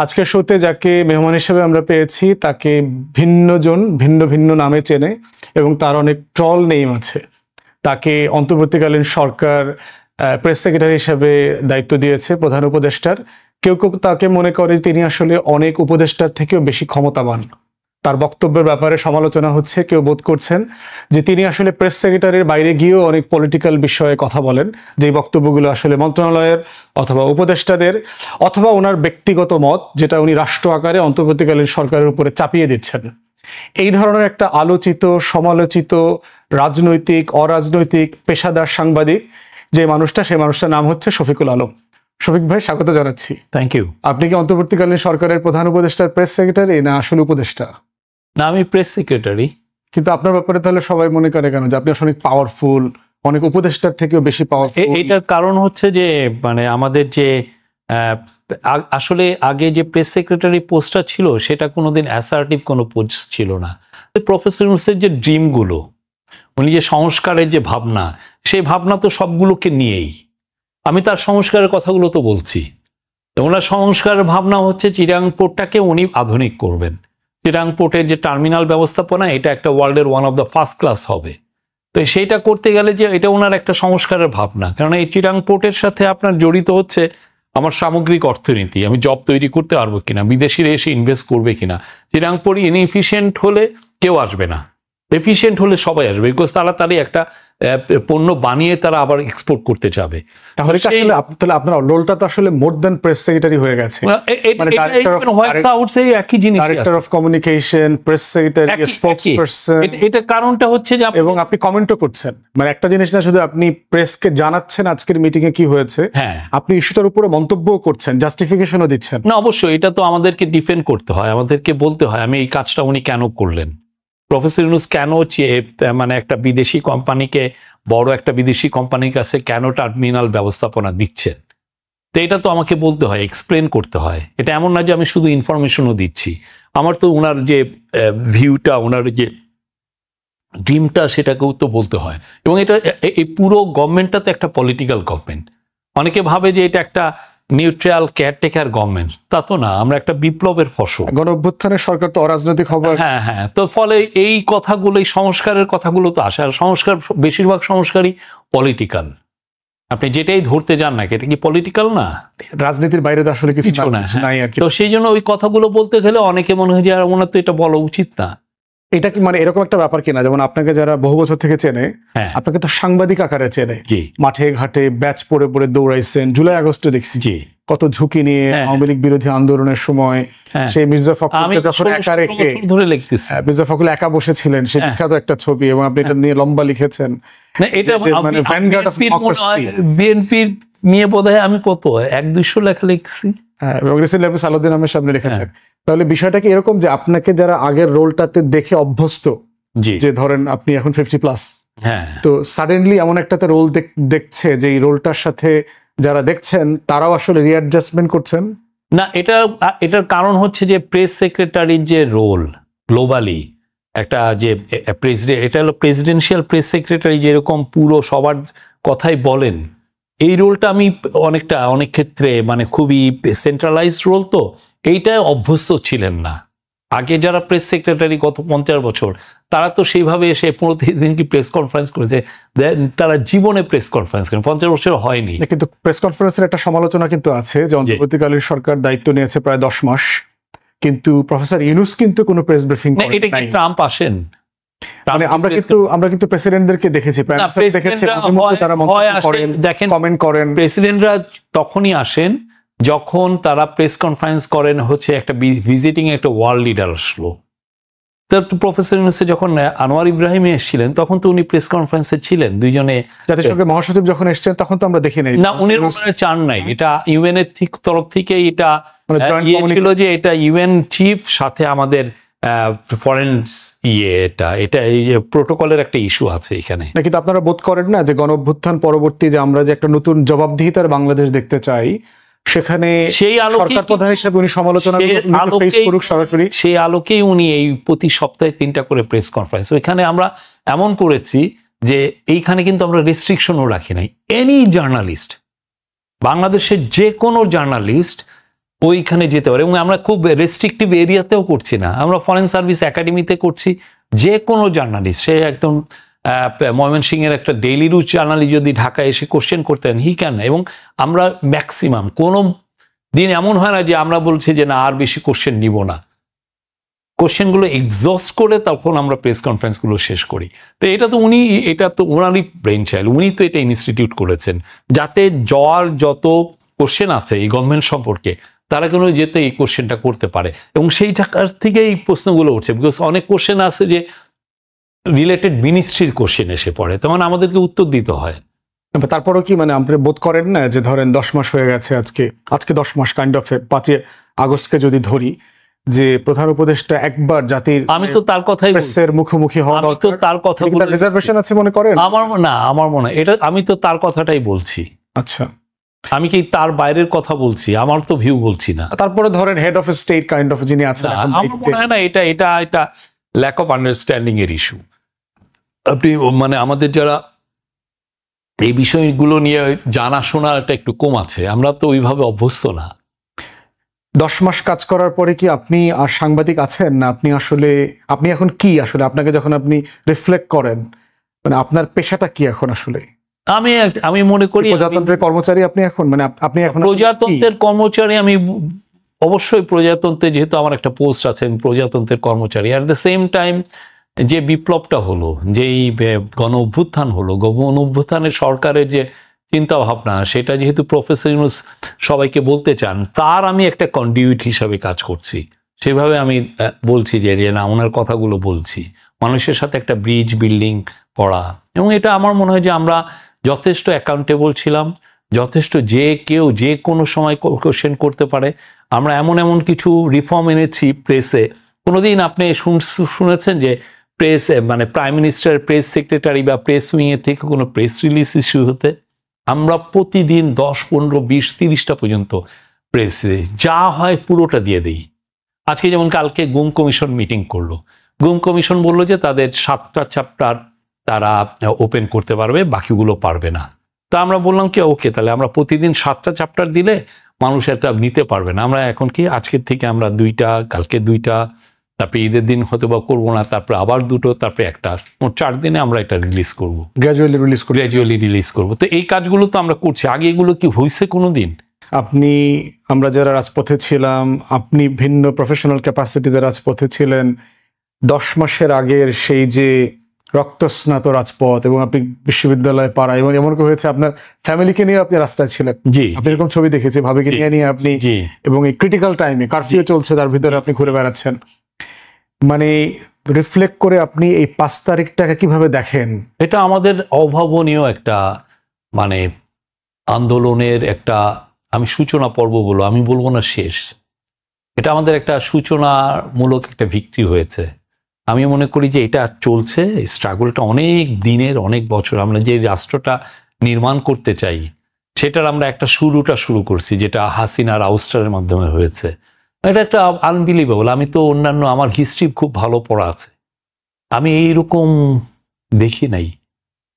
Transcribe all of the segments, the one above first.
আজকের শোতে যাকে মেহমান হিসেবে আমরা পেয়েছি তাকে ভিন্নজন ভিন্ন ভিন্ন নামে চেনে এবং তার অনেক ট্রল নেম আছে। তাকে অন্তর্বর্তীকালীন সরকার প্রেস সেক্রেটারি হিসেবে দায়িত্ব দিয়েছে প্রধান উপদেষ্টার। কেউ কেউ তাকে মনে করে তিনি আসলে অনেক উপদেষ্টার থেকেও বেশি ক্ষমতাবান। তার বক্তব্যের ব্যাপারে সমালোচনা হচ্ছে, কেউ বোধ করছেন যে তিনি আসলে প্রেস সেক্রেটারির বাইরে গিয়েও অনেক পলিটিক্যাল বিষয়ে কথা বলেন, যে বক্তব্যগুলো আসলে মন্ত্রণালয়ের অথবা উপদেষ্টাদের অথবা ওনার ব্যক্তিগত মত, যেটা উনি রাষ্ট্র আকারে অন্তর্বর্তীকালীন সরকারের উপরে চাপিয়ে দিচ্ছেন। এই ধরনের একটা আলোচিত সমালোচিত রাজনৈতিক অরাজনৈতিক পেশাদার সাংবাদিক যে মানুষটা, সেই মানুষটার নাম হচ্ছে শফিকুল আলম। শফিক ভাই, স্বাগত জানাচ্ছি। Thank you. আপনি কি অন্তর্বর্তীকালীন সরকারের প্রধান উপদেষ্টার প্রেস সেক্রেটারি না আসলে উপদেষ্টা? না, আমি প্রেস সেক্রেটারি। কিন্তু আপনার ব্যাপারে তাহলে সবাই মনে করে কেন যে আপনি অনেক পাওয়ারফুল, অনেক উপদেষ্টার থেকেও বেশি পাওয়ারফুল? এটার কারণ হচ্ছে যে আমাদের যে আসলে আগে যে প্রেস সেক্রেটারি পোস্টটা ছিল সেটা কোনোদিন অ্যাসার্টিভ কোনো পোস্ট ছিল না। প্রফেসর ইউনূসের যে ড্রিমগুলো, উনি যে সংস্কারের যে ভাবনা, সেই ভাবনা তো সবগুলোকে নিয়েই। আমি তার সংস্কারের কথাগুলো তো বলছি। ওনার সংস্কারের ভাবনা হচ্ছে চিটাগাং পোর্টটাকে উনি আধুনিক করবেন। চিটাগাং পোর্টের যে টার্মিনাল ব্যবস্থাপনা, এটা একটা ওয়ার্ল্ডের one of the first class হবে। তো সেইটা করতে গেলে যে এটা ওনার একটা সংস্কারের ভাবনা, কারণ এই চিটাগাং পোর্টের সাথে আপনার জড়িত হচ্ছে আমার সামগ্রিক অর্থনীতি। আমি জব তৈরি করতে পারবো কিনা, বিদেশিরা এসে ইনভেস্ট করবে কিনা। চিটাগাং পোর্ট ইনএফিশিয়েন্ট হলে কেউ আসবে না, এফিশিয়েন্ট হলে সবাই আসবে, বিকজ তাড়াতাড়ি একটা পণ্য বানিয়ে তারা আবার এক্সপোর্ট করতে যাবে। তাহলে আপনার রোলটা তো আসলে মোর দ্যান প্রেস সেক্রেটারি হয়ে গেছে। একই জিনিস, director of communication, press secretary, spokesperson. এটা কারণটা হচ্ছে যে এবং আপনি কমেন্টও করছেন, মানে একটা জিনিস না শুধু আপনি প্রেসকে জানাচ্ছেন আজকের মিটিং এ কি হয়েছে, হ্যাঁ, আপনি ইস্যুটার উপরে মন্তব্যও করছেন, জাস্টিফিকেশনও দিচ্ছেন। না অবশ্যই, এটা তো আমাদেরকে ডিফেন্ড করতে হয়, আমাদেরকে বলতে হয় আমি এই কাজটা উনি কেন করলেন। প্রফেসর ইউনূস কেন মানে একটা বিদেশি কোম্পানিকে, বড় একটা বিদেশি কোম্পানির কাছে কেন টার্মিনাল ব্যবস্থাপনা দিচ্ছেন, তো এটা তো আমাকে বলতে হয়, এক্সপ্লেন করতে হয়। এটা এমন না যে আমি শুধু ইনফরমেশনও দিচ্ছি। আমার তো ওনার যে ভিউটা, ওনার যে ড্রিমটা, সেটাকেও তো বলতে হয়। এবং এটা এই পুরো গভর্নমেন্টটা তো একটা পলিটিক্যাল গভর্নমেন্ট। অনেকে ভাবে যে এটা একটা নিউট্রাল কেয়ারটেকার গভর্নমেন্ট, তা তো না। আমরা একটা বিপ্লবের ফসল। গণঅভ্যুত্থানের সরকার তো অরাজনৈতিক হবে। হ্যাঁ হ্যাঁ, তো ফলে এই কথাগুলো, এই সংস্কারের কথাগুলো তো আসে। আর সংস্কার, বেশিরভাগ সংস্কারই পলিটিক্যাল। আপনি যেটাই ধরতে যান না, এটা কি পলিটিক্যাল না? রাজনীতির বাইরে তো আসলে কিছু নাই আর কি। তো সেই জন্য ওই কথাগুলো বলতে গেলে অনেকে মনে হয় যে আর ওনার তো এটা বলা উচিত না। এটা কি মানে এরকম একটা ব্যাপার কিনা, যেমন আপনাকে যারা বহু বছর থেকে চেনে, আপনাকে তো সাংবাদিক আকারে চেনে, মাঠে ঘাটে ব্যাচ পরে পরে দৌড়াইছেন, জুলাই আগস্টে দেখছি কত ঝুঁকি নিয়ে আওয়ামী লীগ বিরোধী আন্দোলনের সময় সেই মির্জা ফখরুলকে যখন একা রেখে মির্জা ফখরুল একা বসেছিলেন, সেই বিখ্যাত একটা ছবি, এবং আপনি এটা নিয়ে লম্বা লিখেছেন। মানে বিএনপির নিয়ে বোধহয় আমি কত 100-200 লেখা লিখছি। হ্যাঁ, এবং রিসেন্টলি আপনি সালাউদ্দিন আহমেদের সামনে লিখেছেন। তাহলে বিষয়টা কি এরকম যে আপনাকে যারা আগের রোলটাতে দেখে অভ্যস্ত, যে ধরেন আপনি এখন 50+, তো সাডেনলি এমন একটাতে রোল দেখছে যে এই রোলটার সাথে যারা দেখছেন তারাও আসলে রিঅ্যাডজাস্টমেন্ট করছেন না? এটার কারণ হচ্ছে যে প্রেস সেক্রেটারির যে রোল গ্লোবালি, একটা যে প্রেসিডেন্ট, এটা হলো প্রেসিডেন্সিয়াল প্রেস সেক্রেটারি, যেরকম পুরো সবার কথাই বলেন, এই রোলটা আমি অনেক ক্ষেত্রে মানে খুবই সেন্ট্রালাইজড রোল, তো এইটাই অভ্যস্ত ছিলেন না আগে যারা প্রেস সেক্রেটারি গত 50 বছর। তারা তো সেইভাবে এসে 15 দিন কি প্রেস কনফারেন্স করেছে, তারা জীবনে প্রেস কনফারেন্স করেন, 50 বছর হয়নি। কিন্তু প্রেস কনফারেন্সের একটা সমালোচনা কিন্তু আছে যে অন্তর্বর্তীকালীন সরকার দায়িত্ব নিয়েছে প্রায় 10 মাস, কিন্তু প্রফেসর ইউনূস কিন্তু কোনো প্রেস ব্রিফিং করেন নাই। এটা কি ট্রাম্প আসেন? মানে আমরা কিন্তু প্রেসিডেন্টদেরকে দেখেছি, তারা কমেন্ট করেন। প্রেসিডেন্টরা তখনই আসেন যখন তারা প্রেস কনফারেন্স করেন, হচ্ছে একটা ভিজিটিং একটা ওয়ার্ল্ড লিডার আসলো। প্রফেসর ইউনূসে যখন আনোয়ার ইব্রাহিম এসেছিলেন, তখন তো উনি প্রেস কনফারেন্সে ছিলেন দুইজনে। জাতিসংঘের মহাসচিব যখন এসেছেন তখন তো আমরা দেখি নাই না, উনি চান নাই। এটা ইউএন এর তরফ থেকে এটা ছিল যে এটা ইউএন চিফ সাথে আমাদের ফরেন এটা এই প্রোটোকলের একটা ইস্যু আছে এখানে। কিন্তু আপনারা বোধ করেন না যে গণঅভ্যুত্থান পরবর্তী যে আমরা যে একটা নতুন জবাবদিহিতার বাংলাদেশ দেখতে চাই, সেখানে সেই সরকার প্রধান হিসেবে উনি সমালোচনা করুক সরাসরি, সেই আলোকেই উনি এই প্রতি সপ্তাহে 3টা করে প্রেস কনফারেন্স। ওইখানে আমরা এমন করেছি যে এইখানে কিন্তু আমরা রেস্ট্রিকশনও রাখি নাই। এনি জার্নালিস্ট, বাংলাদেশের যে কোনো জার্নালিস্ট ওইখানে যেতে পারে। এবং আমরা খুব রেস্ট্রিকটিভ এরিয়াতেও করছি না, আমরা ফরেন সার্ভিস একাডেমিতে করছি। যে কোনো জার্নালিস্ট, সে একদম ময়মনসিংহের একটা ডেইলি রুজ জার্নালিস্ট যদি ঢাকায় এসে কোশ্চেন করতেন, হি ক্যান। এবং আমরা ম্যাক্সিমাম কোনো দিন এমন হয় না যে আমরা বলছি যে না আর বেশি কোশ্চেন নিব না, কোশ্চেনগুলো এক্সস্ট করে তখন আমরা প্রেস কনফারেন্সগুলো শেষ করি। তো এটা তো ওনারই ব্রেন চাইল্ড, উনি তো এটা ইনস্টিটিউট করেছেন যাতে যত কোশ্চেন আছে এই গভর্নমেন্ট সম্পর্কে তারা কেন যেতে এই কোশ্চেনটা করতে পারে। এবং সেই জায়গার থেকে এই প্রশ্নগুলো উঠছে, বিকজ অনেক কোশ্চেন আছে যে রিলেটেড মিনিস্ট্রির কোশ্চেন এসে পড়ে, তখন আমাদেরকে উত্তর দিতে হয়। তারপরও কি মানে আপনি বোধ করেন না যে ধরেন 10 মাস হয়ে গেছে, আজকে 10 মাস কাইন্ড অফ 5 আগস্টকে যদি ধরি, যে প্রধান উপদেষ্টা একবার জাতির আমি তো তার কথাই প্রেসের মুখোমুখি হওয়া দরকার, তার কথা রিজার্ভেশন আছে মনে করেন? আমার মনে হয় এটা, আমি তো তার কথাটাই বলছি। আচ্ছা, আমি কি তার বাইরের কথা বলছি? আমার তো ভিউ বলছি না। তারপরে ধরেন head of state kind of যিনি আছেন, আমার মনে হয় না এটা ল্যাক অফ আন্ডারস্ট্যান্ডিং এর ইস্যু। আপনি মানে আমাদের যারা এই বিষয়গুলো নিয়ে জানাশোনাটা একটু কম আছে, আমরা তো ওইভাবে অভ্যস্ত না। 10 মাস কাজ করার পরে কি আপনি আর সাংবাদিক আছেন না? আপনি এখন কি আসলে, আপনাকে যখন আপনি রিফ্লেক্ট করেন, মানে আপনার পেশাটা কি এখন আসলে? আমি মনে করি প্রজাতন্ত্রের কর্মচারী আপনি এখন, মানে আপনি এখন প্রজাতন্ত্রের কর্মচারী। আমি অবশ্যই প্রজাতন্ত্রে, যেহেতু আমার একটা পোস্ট আছে, প্রজাতন্ত্রের কর্মচারী। অ্যাট দ্য সেম টাইম যে বিপ্লবটা হলো, যেই গণ অভ্যুত্থান হলো, গণ অভ্যুত্থানের সরকারের যে চিন্তা ভাবনা, সেটা যেহেতু প্রফেসর ইউনূস সবাইকে বলতে চান, তার আমি একটা কন্ডুইট হিসাবে কাজ করছি। সেভাবে আমি বলছি যে না, ওনার কথাগুলো বলছি, মানুষের সাথে একটা ব্রিজ বিল্ডিং করা। এবং এটা আমার মনে হয় যে আমরা যথেষ্ট অ্যাকাউন্টেবল ছিলাম, যথেষ্ট যে কেউ যে কোনো সময় কোশ্চেন করতে পারে। আমরা এমন কিছু রিফর্ম এনেছি প্রেসে। কোনোদিন আপনি শুনেছেন যে প্রেস মানে প্রাইম মিনিস্টার প্রেস সেক্রেটারি বা প্রেস উইংয়ের থেকে কোনো প্রেস রিলিজ ইস্যু হতে? আমরা প্রতিদিন 10, 15, 20, 30টা পর্যন্ত প্রেসে যা হয় পুরোটা দিয়ে দিই। আজকে যেমন কালকে গুম কমিশন মিটিং করলো, গুম কমিশন বললো যে তাদের 7টা চ্যাপ্টার তারা ওপেন করতে পারবে, বাকিগুলো পারবে না। তা আমরা বললাম কি ওকে, তাহলে আমরা প্রতিদিন 7টা চ্যাপ্টার দিলে মানুষ এটা নিতে পারবে না। আমরা এখন কি আজকের থেকে আমরা 2টা, কালকে 2টা, তারপরে ঈদের দিন হয়তো বা করবো না, তারপরে আবার 2টো, তারপরে 1টা, মোট 4 দিনে আমরা এটা রিলিজ করবো, গ্র্যাজুয়ালি রিলিজ করবো। তো এই কাজগুলো তো আমরা করছি। আগে এগুলো কি হয়েছে কোনোদিন? আমরা যারা রাজপথে ছিলাম, আপনি ভিন্ন প্রফেশনাল ক্যাপাসিটিতে রাজপথে ছিলেন। 10 মাসের আগের সেই যে রক্তস্নাত রাজপথ, এবং আপনি বিশ্ববিদ্যালয় পাড়া, এবং এমন হয়েছে আপনার ফ্যামিলিকে নিয়ে আপনি রাস্তায় ছিলেন। জি, আপনি এরকম ছবি দেখেছি, ভাবিকে নিয়ে আপনি, এবং এই ক্রিটিক্যাল টাইমে কারফিউ চলছে, তার ভিতরে আপনি ঘুরে বেড়াচ্ছেন। মানে রিফ্লেক্ট করে আপনি এই 5 তারিখটাকে কিভাবে দেখেন? এটা আমাদের অভাবনীয় একটা মানে আন্দোলনের একটা, আমি সূচনা পর্ব বলবো, আমি বলবো না শেষ। এটা আমাদের একটা সূচনামূলক একটা ভিক্টরি হয়েছে। আমি মনে করি যে এটা চলছে, স্ট্রাগলটা অনেক দিনের, অনেক বছর। আমরা যে রাষ্ট্রটা নির্মাণ করতে চাই, সেটার আমরা একটা শুরু করছি, যেটা হাসিনার আউস্টারের মাধ্যমে হয়েছে। এটা একটা আনবিলিভেবল। আমি তো অন্যান্য, আমার হিস্ট্রি খুব ভালো পড়া আছে, আমি এইরকম দেখি নাই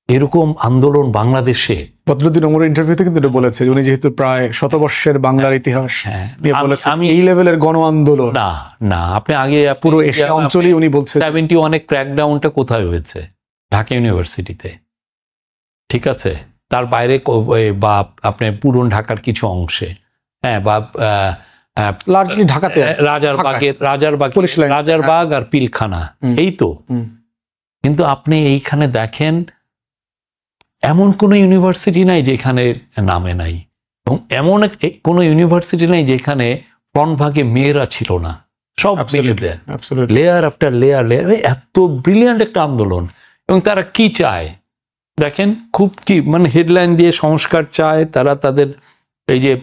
এরকম আন্দোলন বাংলাদেশে। বদরুদ্দিন ওমরের ইন্টারভিউতে কিন্তু বলেছে, উনি যেহেতু প্রায় শতবর্ষের বাংলার ইতিহাস, আমি এই লেভেলের গণ আন্দোলন না আপনি আগে পুরো এশিয়া অঞ্চলেই উনি বলছেন 71 ক্র্যাকডাউনটা কোথায় হয়েছে? ঢাকা ইউনিভার্সিটিতে, ঠিক আছে, তার বাইরে বা আপনার পুরন ঢাকার কিছু অংশে, হ্যাঁ, বা লার্জলি ঢাকাতে, রাজারবাগ আর পিলখানা, এই তো। কিন্তু আপনি এইখানে দেখেন এমন কোনো ইউনিভার্সিটি নাই যেখানে নামে নাই, এবং এমন কোনো ইউনিভার্সিটি নাই যেখানে ফ্রন্ট ভাগে মেয়েরা ছিল না। সব লেয়ার আফটার লেয়ার, এত ব্রিলিয়ান্ট একটা আন্দোলন। এবং তারা কি চায় দেখেন, খুব কি মানে হেডলাইন দিয়ে সংস্কার চায় তারা। তাদের এই যে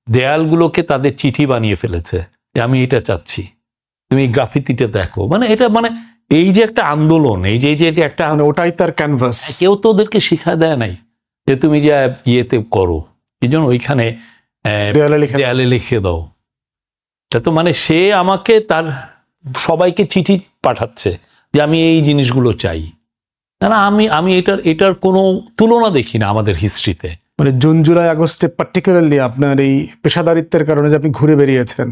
দেয়ালগুলোকে তাদের চিঠি বানিয়ে ফেলেছে যে আমি এটা চাচ্ছি, তুমি গ্রাফিতিটা দেখো। মানে এটা মানে এই যে একটা আন্দোলন, এই যে একটা, ওটাই তার ক্যানভাস। কেউ তো ওদেরকে শিক্ষা দেয় নাই যে তুমি যা ইয়েতে করো, এই জন্য ওইখানে দেয়ালে লিখে দাও। এটা তো মানে সে আমাকে তার সবাইকে চিঠি পাঠাচ্ছে যে আমি এই জিনিসগুলো চাই। না, আমি এটার কোনো তুলনা দেখি না আমাদের হিস্ট্রিতে। মানে জুন জুলাই আগস্টে পার্টিকুলারলি আপনার এই পেশাদারিত্বের কারণে যে আপনি ঘুরে বেরিয়েছেন,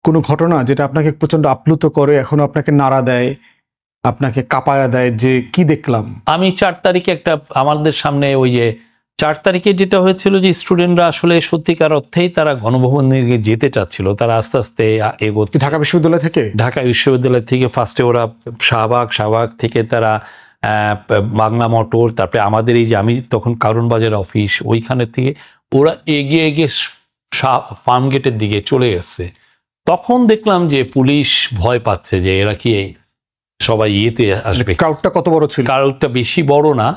কোনো ঘটনা যেটা আপনাকে প্রচন্ড আপ্লুত করে, এখনো আপনাকে নাড়া দেয়, আপনাকে কাঁপায়া দেয় যে কি দেখলাম? আমি 4 তারিখে একটা আমাদের সামনে ওই যে 4 তারিখে যেটা হয়েছিল যে স্টুডেন্টরা আসলে সত্যিকার অর্থেই তারা গণভবন দিকে যেতে চাচ্ছিল, তারা আস্তে আস্তে এগোচ্ছে। ঢাকা বিশ্ববিদ্যালয় থেকে? ঢাকা বিশ্ববিদ্যালয় থেকে ফার্স্টে ওরা শাহবাগ থেকে তারা বাংলা মোটর, তারপরে আমাদের এই যে আমি তখন কারণ বাজার অফিস ওইখানে থেকে ওরা এগিয়ে ফার্ম গেটের দিকে চলে গেছে। তখন দেখলাম যে পুলিশ ভয় পাচ্ছে যে এরা কি সবাই ইয়েতে আসবে। ক্রাউডটা কত বড় ছিল? ক্রাউডটা বেশি বড় না,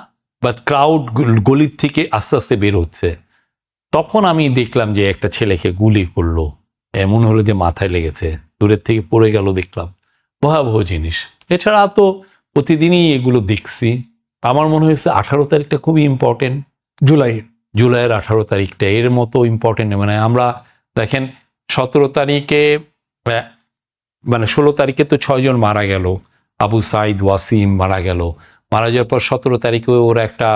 বাট ক্রাউড গলির থেকে আস্তে আস্তে বের হচ্ছে। তখন আমি দেখলাম যে একটা ছেলেকে গুলি করলো, এমন হলো যে মাথায় লেগেছে, দূরের থেকে পড়ে গেল। দেখলাম ভয়াবহ জিনিস। এছাড়া তো প্রতিদিনই এগুলো দেখছি। আমার মনে হয়েছে 18 তারিখটা খুবই ইম্পর্টেন্ট। জুলাইয়ের 18 তারিখটা এর মতো ইম্পর্টেন্ট। মানে আমরা দেখেন 17 তারিখে মানে 16 তারিখে তো 6 জন মারা গেল, আবু সাইদ ওয়াসিম মারা গেল। মারা যাওয়ার পর 17 তারিখে ওরা একটা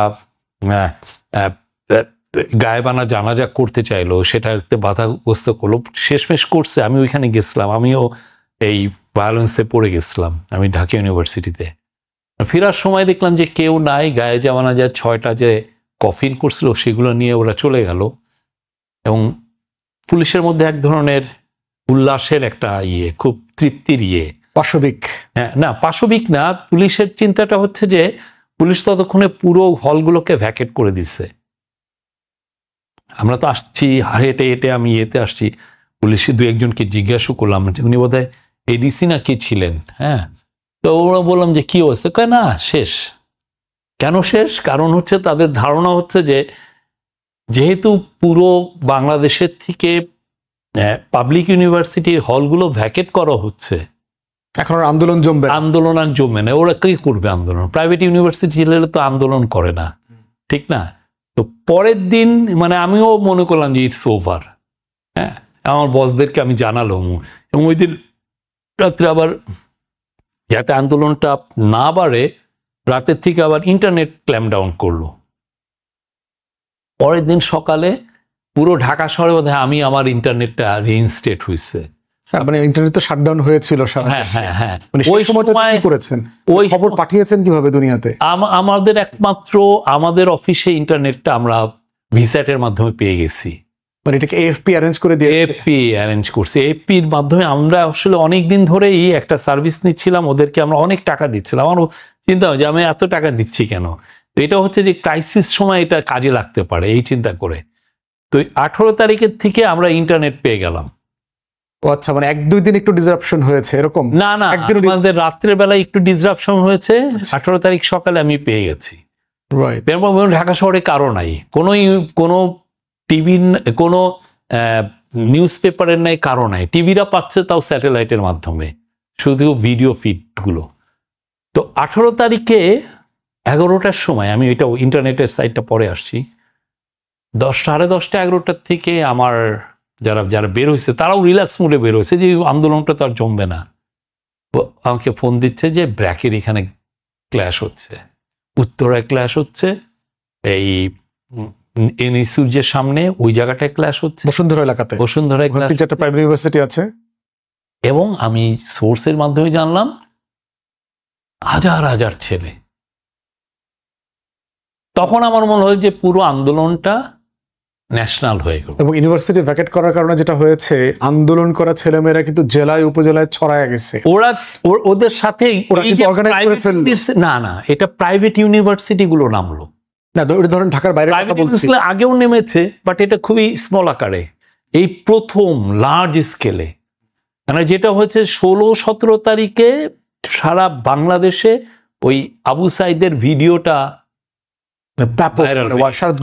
গায়েবানা জানাজা করতে চাইলো, সেটাতে বাধাগ্রস্ত করলো, শেষমেশ করছে। আমি ওইখানে গেছিলাম, আমিও এই ভায়োলেন্সে পড়ে গেছিলাম আমি ঢাকা ইউনিভার্সিটিতে। ফেরার সময় দেখলাম যে কেউ নাই, গায়ে জানাজার 6টা যে কফিন করছিল সেগুলো নিয়ে ওরা চলে গেল। এবং পুলিশের মধ্যে এক ধরনের উল্লাসের একটা খুব তৃপ্তির পাশবিক। হ্যাঁ, না পাশবিক না, পুলিশের চিন্তাটা হচ্ছে যে পুলিশ ততক্ষণে পুরো হলগুলোকে ভ্যাকেট করে দিচ্ছে। আমরা তো আসছি হেঁটে হেঁটে, আমি আসছি, পুলিশে 2-1জনকে জিজ্ঞাসা করলাম, উনি বোধহয় এডিসি না কি ছিলেন। হ্যাঁ, তো ওরা বললাম যে কি হয়েছে, কয় না শেষ। কেন শেষ? কারণ হচ্ছে তাদের ধারণা হচ্ছে যে যেহেতু পুরো বাংলাদেশের থেকে পাবলিক ইউনিভার্সিটির হলগুলো ভ্যাকেট করা হচ্ছে, এখন আন্দোলন আর জমবে না। ওরা কি করবে আন্দোলন? প্রাইভেট ইউনিভার্সিটি ছেলেরা তো আন্দোলন করে না, ঠিক না? তো পরের দিন মানে আমিও মনে করলাম যে ইটস ওভার। হ্যাঁ, আমার বসদেরকে আমি জানালাম, এবং ওই দিন রাত্রে আবার যাতে আন্দোলনটা না বাড়ে, রাতের থেকে আবার ইন্টারনেট ক্ল্যাম্প ডাউন করলো। পরের দিন সকালে পুরো ঢাকা শহরে বোধহয় আমি আমার ইন্টারনেটটা রিইনস্টেট হয়েছে। মানে ইন্টারনেট তো শাটডাউন হয়েছিল। হ্যাঁ, মানে ওই সময়টা কি করেছেন? ওই খবর পাঠিয়েছেন কিভাবে দুনিয়াতে? আমাদের একমাত্র আমাদের অফিসে ইন্টারনেটটা আমরা ভিস্যাটের মাধ্যমে পেয়ে গেছি। মানে এটাকে এএফপি অ্যারেঞ্জ করে দিয়ে? এএফপি অ্যারেঞ্জ করছে। এএফপির মাধ্যমে আমরা আসলে অনেক দিন ধরেই একটা সার্ভিস নিচ্ছিলাম, ওদেরকে আমরা অনেক টাকা দিচ্ছিলাম। আমারও চিন্তা হয় যে আমি এত টাকা দিচ্ছি কেন। তো এটা হচ্ছে যে ক্রাইসিস সময় এটা কাজে লাগতে পারে, এই চিন্তা করে। তো 18 তারিখের থেকে আমরা ইন্টারনেট পেয়ে গেলাম। ও আচ্ছা, মানে 1-2 দিন একটু ডিসরাপশন হয়েছে এরকম? না, আমাদের রাত্রের বেলায় একটু ডিসরাপশন হয়েছে। 18 তারিখ সকালে আমি পেয়ে গেছি। ঢাকা শহরে কারো নাই, কোনো টিভি, কোনো নিউজ পেপারের নাই, কারো নাই। টিভিরা পাচ্ছে তাও স্যাটেলাইটের মাধ্যমে, শুধু ভিডিও ফিডগুলো। তো 18 তারিখে 11টার সময়, আমি এটা ইন্টারনেটের সাইটটা পরে আসছি, 10, 10:30, 11টার থেকে আমার যারা বের হয়েছে তারাও রিল্যাক্স মুডে বের হয়েছে, যে আন্দোলনটা তো আর জমবে না। আমাকে ফোন দিচ্ছে যে ব্র্যাকের এখানে ক্ল্যাশ হচ্ছে, উত্তরায় ক্ল্যাশ হচ্ছে, এই এনএসইউর সামনে ওই জায়গাটায় ক্ল্যাশ হচ্ছে, বসুন্ধরা এলাকাতে, বসুন্ধরায় যেটা প্রাইভেট ইউনিভার্সিটি আছে। এবং আমি সোর্সের মাধ্যমে জানলাম হাজার হাজার ছেলে। তখন আমার মনে হয় যে পুরো আন্দোলনটা ন্যাশনাল হয়ে গেল। এবং ইউনিভার্সিটি ভ্যাকেট করার কারণে যেটা হয়েছে, আন্দোলন করা ছেলেমেয়েরা কিন্তু জেলায় উপজেলায় ছড়ায় গেছে। ওদের সাথেই না, এটা প্রাইভেট ইউনিভার্সিটি গুলো নামলো না। ধরেন ঢাকার বাইরে আগেও নেমেছে, বাট এটা খুবই স্মল আকারে, এই প্রথম লার্জ স্কেলে। মানে যেটা হচ্ছে 16-17 তারিখে সারা বাংলাদেশে ওই আবু সাইদের ভিডিওটা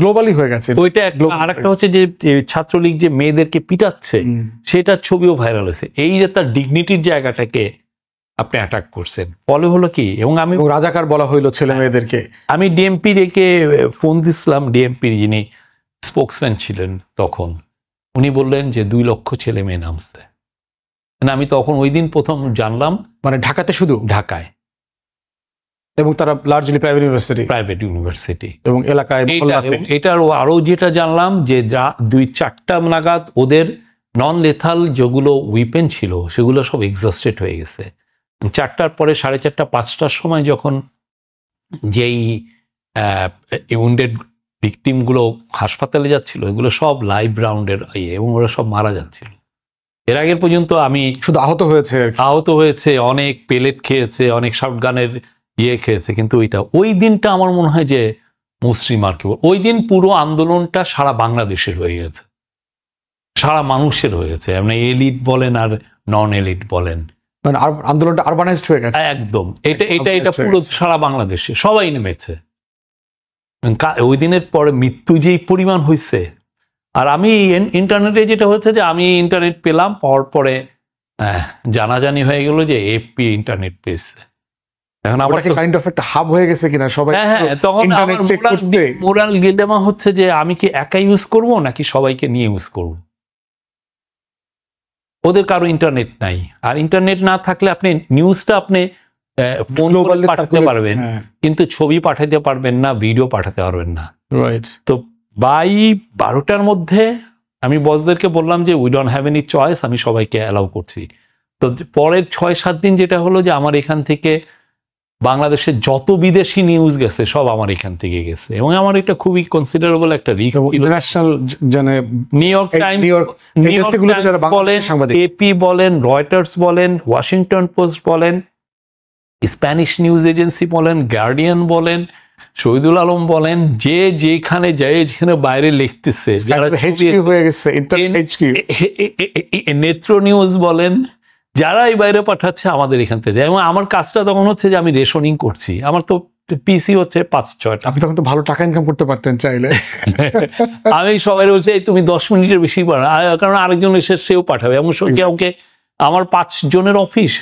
গ্লোবালি হয়ে গেছে। ওইটা আরেকটা হচ্ছে যে ছাত্রলীগ যে মেয়েদেরকে পিটাচ্ছে, সেটা ছবিও ভাইরাল হয়েছে। এই যে তার ডিগনিটির জায়গাটাকে আপনি অ্যাটাক করছেন, ফলে হলো কি, এবং আমি রাজাকার বলা হইলো ছেলে মেয়েদেরকে। আমি ডিএমপি রেখে ফোন দিচ্ছিলাম, ডিএমপির যিনি স্পোকসম্যান ছিলেন তখন, উনি বললেন যে 2 লক্ষ ছেলে মেয়ে নামছে। আমি তখন ওই দিন প্রথম জানলাম, মানে ঢাকাতে, শুধু ঢাকায়। এবং তারা লার্জলি প্রাইভেট ইউনিভার্সিটি এবং এলাকায় মহল্লাতে। এটার আরো যেটা জানলাম যে 2-4টা নাগাদ ওদের নন লেথাল যেগুলো উইপেন ছিল সেগুলো সব এক্সস্টেড হয়ে গেছে। 4টার পরে 4:30 5টার সময় যখন যেই উইন্ডেড ভিকটিমগুলো হাসপাতালে যাচ্ছিল এগুলো সব লাইভ রাউন্ডের এবং ওরা সব মারা যাচ্ছিল। এর আগের পর্যন্ত আমি শুধু আহত হয়েছে, অনেক পেলেট খেয়েছে, অনেক শটগানের খেয়েছে, কিন্তু ওই দিনটা আমার মনে হয় যে মোস্ট রিমার্কেবল। ওই দিন পুরো আন্দোলনটা সারা বাংলাদেশের হয়ে গেছে, সারা মানুষের হয়ে গেছে, মানে এলিট বলেন আর নন এলিট বলেন, মানে আন্দোলনটা আরবানাইজড হয়ে গেছে একদম। এটা পুরো সারা বাংলাদেশে সবাই নেমেছে। ওই দিনের পরে মৃত্যু যেই পরিমাণ হয়েছে, আর আমি ইন্টারনেটে যেটা হচ্ছে যে আমি ইন্টারনেট পেলাম, পাওয়ার পরে জানাজানি হয়ে গেল যে এপি ইন্টারনেট পেয়েছে। এখন আমার কাইন্ড অফ একটা হাব হয়ে গেছে কিনা সবাই। তখন মোরাল ডিলেমা হচ্ছে যে আমি কি একা ইউজ করব নাকি সবাইকে নিয়ে ইউজ করব। ওদের কারো ইন্টারনেট নাই, আর ইন্টারনেট না থাকলে আপনি নিউজটা আপনি ফোন করে পাঠাতে পারবেন, কিন্তু ছবি পাঠাতে পারবেন না, ভিডিও পাঠাতে পারবেন না। রাইট। তো বাই 12টার মধ্যে আমি বসদেরকে বললাম যে we don't have any choice, আমি সবাইকে অ্যালাউ করছি। তো পরের 6-7 দিন যেটা হলো যে আমার এখান থেকে বাংলাদেশের যত বিদেশি নিউজ গেছে সব আমার এখান থেকে গেছে, এবং আমার এটা খুবই কনসিডারেবল একটা risk. International new York Times বলেন, এপি বলেন, রয়টার্স বলেন, ওয়াশিংটন পোস্ট বলেন, স্প্যানিশ নিউজ এজেন্সি বলেন, গার্ডিয়ান বলেন, শহীদুল আলম বলেন, যে যেখানে যায় যেখানে বাইরে লিখতেছে, নেত্র নিউজ বলেন, যারাই বাইরে পাঠাচ্ছে আমাদের এখান থেকে যায়। এবং আমার কাজটা তখন হচ্ছে যে আমি রেশনিং করছি, আমার তো পিসি হচ্ছে 5-6টা। আপনি তখন তো ভালো টাকা ইনকাম করতে পারতেন চাইলে। আমি সবাই বলছি তুমি 10 মিনিটের বেশি পাঠা, কারণ আরেকজন এসে সেও পাঠাবে। এমন কাউকে আমার 5 জনের অফিস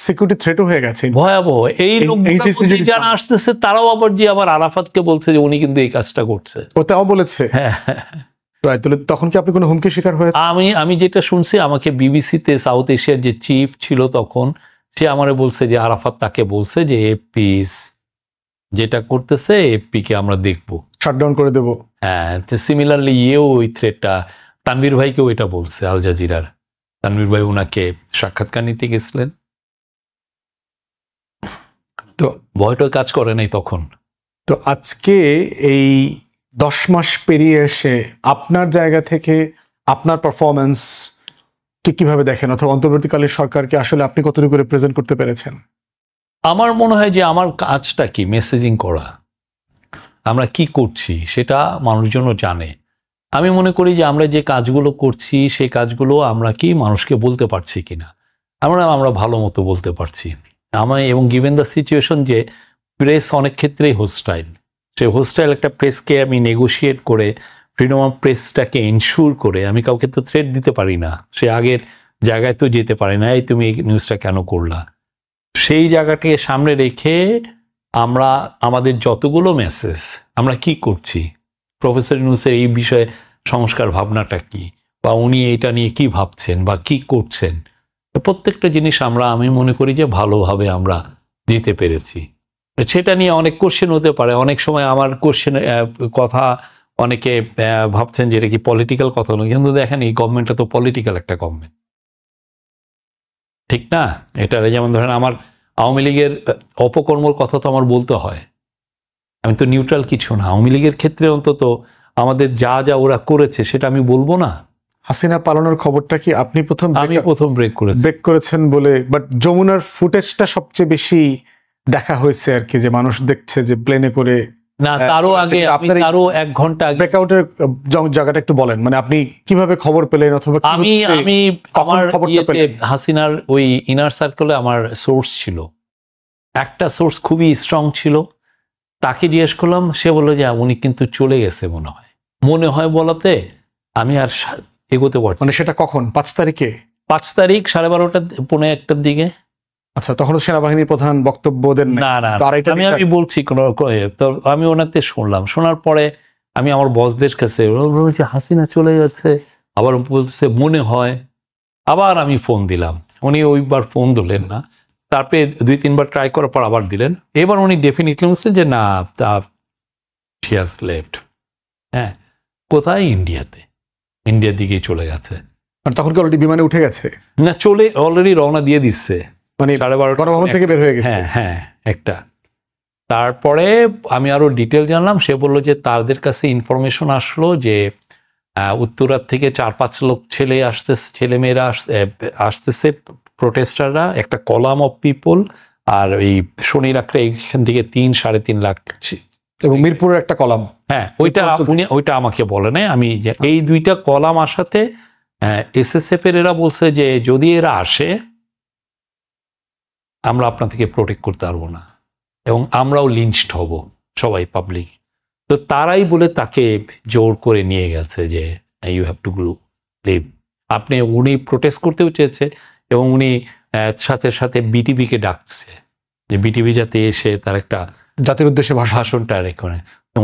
সিকিউরিটি থ্রেটও হয়ে গেছে ভয়াবহ। এই লোকগুলো যারা আসতেছে তারাও আবার যে আবার আরাফাতকে বলছে যে উনি কিন্তু এই কাজটা করছে, ওটাও বলেছে। হ্যাঁ, তখন কি আপনি কোনো হুমকি শিকার হয়েছে? আমি যেটা শুনছি, আমাকে বিবিসিতে সাউথ এশিয়ার যে চিফ ছিল তখন, সে আমারে বলছে যে আরাফাত তাকে বলছে যে এপিস যেটা করতেছে এপি কে আমরা দেখবো, শাটডাউন করে দেবো। হ্যাঁ, সিমিলারলি ওই থ্রেটটা তানভীর ভাইকেও এটা বলছে। আল জাজিরার তানভীর ভাই ওনাকে সাক্ষাৎকার নিতে গেছিলেন, তো ভয়টা কাজ করে নাই তখন। তো আজকে এই 10 মাস পেরিয়ে এসে আপনার জায়গা থেকে আপনার পারফরমেন্স কিভাবে দেখেন, অথবা অন্তর্বর্তীকালীন সরকারকে আসলে আপনি কতটুকু রিপ্রেজেন্ট করতে পেরেছেন? আমার মনে হয় যে আমার কাজটা কি মেসেজিং করা, আমরা কি করছি সেটা মানুষজন জানে। আমি মনে করি যে আমরা যে কাজগুলো করছি সেই কাজগুলো আমরা কি মানুষকে বলতে পারছি কিনা, আমরা ভালো মতো বলতে পারছি। এবং গিভেন দ্য সিচুয়েশন যে প্রেস অনেক ক্ষেত্রেই হোস্টাইল, সেই হোস্টাইল একটা প্রেসকে আমি নেগোশিয়েট করে ফ্রিডম অফ প্রেসটাকে ইনশিওর করে, আমি কাউকে তো থ্রেট দিতে পারি না, সে আগের জায়গায় তো যেতে পারি না, এই তুমি এই নিউজটা কেন করলা, সেই জায়গাটাকে সামনে রেখে আমরা আমাদের যতগুলো মেসেজ আমরা কি করছি, প্রফেসর ইউনূসের এই বিষয়ে সংস্কার ভাবনাটা কি, বা উনি এটা নিয়ে কি ভাবছেন বা কি করছেন, প্রত্যেকটা জিনিস আমি মনে করি যে ভালোভাবে আমরা দিতে পেরেছি। সেটা নিয়ে অনেক কোশ্চেন হতে পারে, অনেক সময় আমার কোশ্চেন কথা অনেকে ভাবছেন যে এটা কি পলিটিক্যাল কথা নয়, কিন্তু দেখেন এই গভর্নমেন্টটা তো পলিটিক্যাল একটা গভর্নমেন্ট, ঠিক না? এটা যেমন ধরেন আমার আওয়ামী লীগের অপকর্মর কথা তো আমার বলতে হয়, আমি তো নিউট্রাল কিছু না। আওয়ামী লীগের ক্ষেত্রে অন্তত আমাদের যা যা ওরা করেছে সেটা আমি বলবো না। হাসিনা পালানোর খবরটা কি আপনি আমি প্রথম ব্রেক করেছেন বলে, বাট যমুনার ফুটেজটা সবচেয়ে বেশি দেখা হয়েছে আর কি, যে মানুষ দেখছে যে প্লেনে করে। না, তারও আগে আরো 1 ঘন্টা আগে ব্রেকআউটের জায়গাটা একটু বলেন, মানে আপনি কিভাবে খবর পেলেন, অথবা আমি আমার হাসিনার ওই ইনার সার্কেলে আমার সোর্স ছিল, একটা সোর্স খুবই স্ট্রং ছিল, তাকে জিজ্ঞেস করলাম, সে বললো যে উনি কিন্তু চলে গেছে মনে হয় বলাতে আমি আর এগোতে পারছি। মানে সেটা কখন? 5 তারিখে? 5 তারিখ 12:30 পৌনে 1টার দিকে। আচ্ছা, তখন সেনাবাহিনীর প্রধান বক্তব্য দেন না? আমি বলছি তো আমি ওনাতে শুনলাম, শোনার পরে আমি আমার বসদের কাছে বলছি হাসিনা চলে গেছে, আবার বলছে মনে হয়, আবার আমি ফোন দিলাম, উনি ওইবার ফোন দিলেন না। তারপরে 2-3 বার ট্রাই করার পর আবার দিলেন। এবার উনি ডেফিনেটলি বলছেন যে না, শি হ্যাজ লেফট। হ্যাঁ, কোথায়? ইন্ডিয়ার দিকেই চলে গেছে। মানে তখন কি অলরেডি বিমানে উঠে গেছে? না, চলে অলরেডি রওনা দিয়ে দিচ্ছে, মানে 12:30 গণভবন থেকে বের হয়ে গেছে। হ্যাঁ হ্যাঁ, একটা। তারপরে আমি আরো ডিটেল জানলাম, সে বললো যে তাদের কাছে ইনফরমেশন আসলো যে উত্তরার থেকে 4-5 লোক ছেলেমেয়েরা আসতেছে, প্রোটেস্টাররা, একটা কলাম অফ পিপল, আর এই শনি রাখলে এখান থেকে 3-3.5 লাখ। এবং মিরপুরের একটা কলাম। হ্যাঁ, ওইটা আমাকে বলে নাই। আমি এই 2টা কলাম আসাতে এসএসএফ এর এরা বলছে যে যদি এরা আসে আমরা আপনার থেকে প্রোটেক্ট করতে পারবো না, এবং আমরাও লিঞ্চড হব সবাই, পাবলিক। তো তারাই বলে তাকে জোর করে নিয়ে গেছে যে ইউ হ্যাভ টু লিভ। উনি প্রোটেস্ট করতেও চেয়েছে, এবং উনি সাথে সাথে বিটিভিকে ডাকছে যে বিটিভি যাতে এসে তার একটা জাতির উদ্দেশ্যে ভাষণটা রেখে।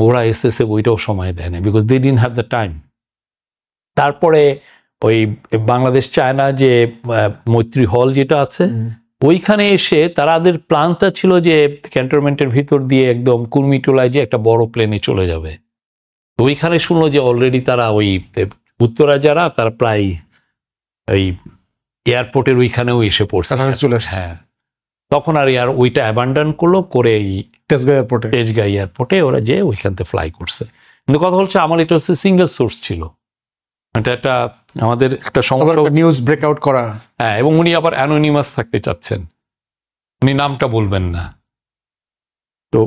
ওরা এসেছে, ওইটাও সময় দেয় না, because they didn't have the time. তারপরে ওই বাংলাদেশ চায়না যে মৈত্রী হল যেটা আছে, ওইখানে এসে তাদের প্ল্যানটা ছিল যে ক্যান্টনমেন্টের ভিতর দিয়ে একদম কুর্মিটোলায় যে একটা বড় প্লেনে চলে যাবে। ওইখানে শুনলো যে অলরেডি তারা ওই উত্তরা যারা, তারা প্রায় ওই এয়ারপোর্টের ওইখানেও এসে পড়ছে, চলে। হ্যাঁ, তখন আর ওইটা অ্যাবান্ডন করলো, করে তেজগাঁ এয়ারপোর্টে ওরা যে ওইখান থেকে ফ্লাই করছে। কিন্তু কথা হচ্ছে আমার এটা হচ্ছে সিঙ্গেল সোর্স ছিল, এটা একটা আমাদের একটা সমস্যা, নিউজ ব্রেকআউট করা। হ্যাঁ, এবং উনি আবার অ্যানোনিমাস থাকতে চাচ্ছেন, উনি নামটা বলবেন না। তো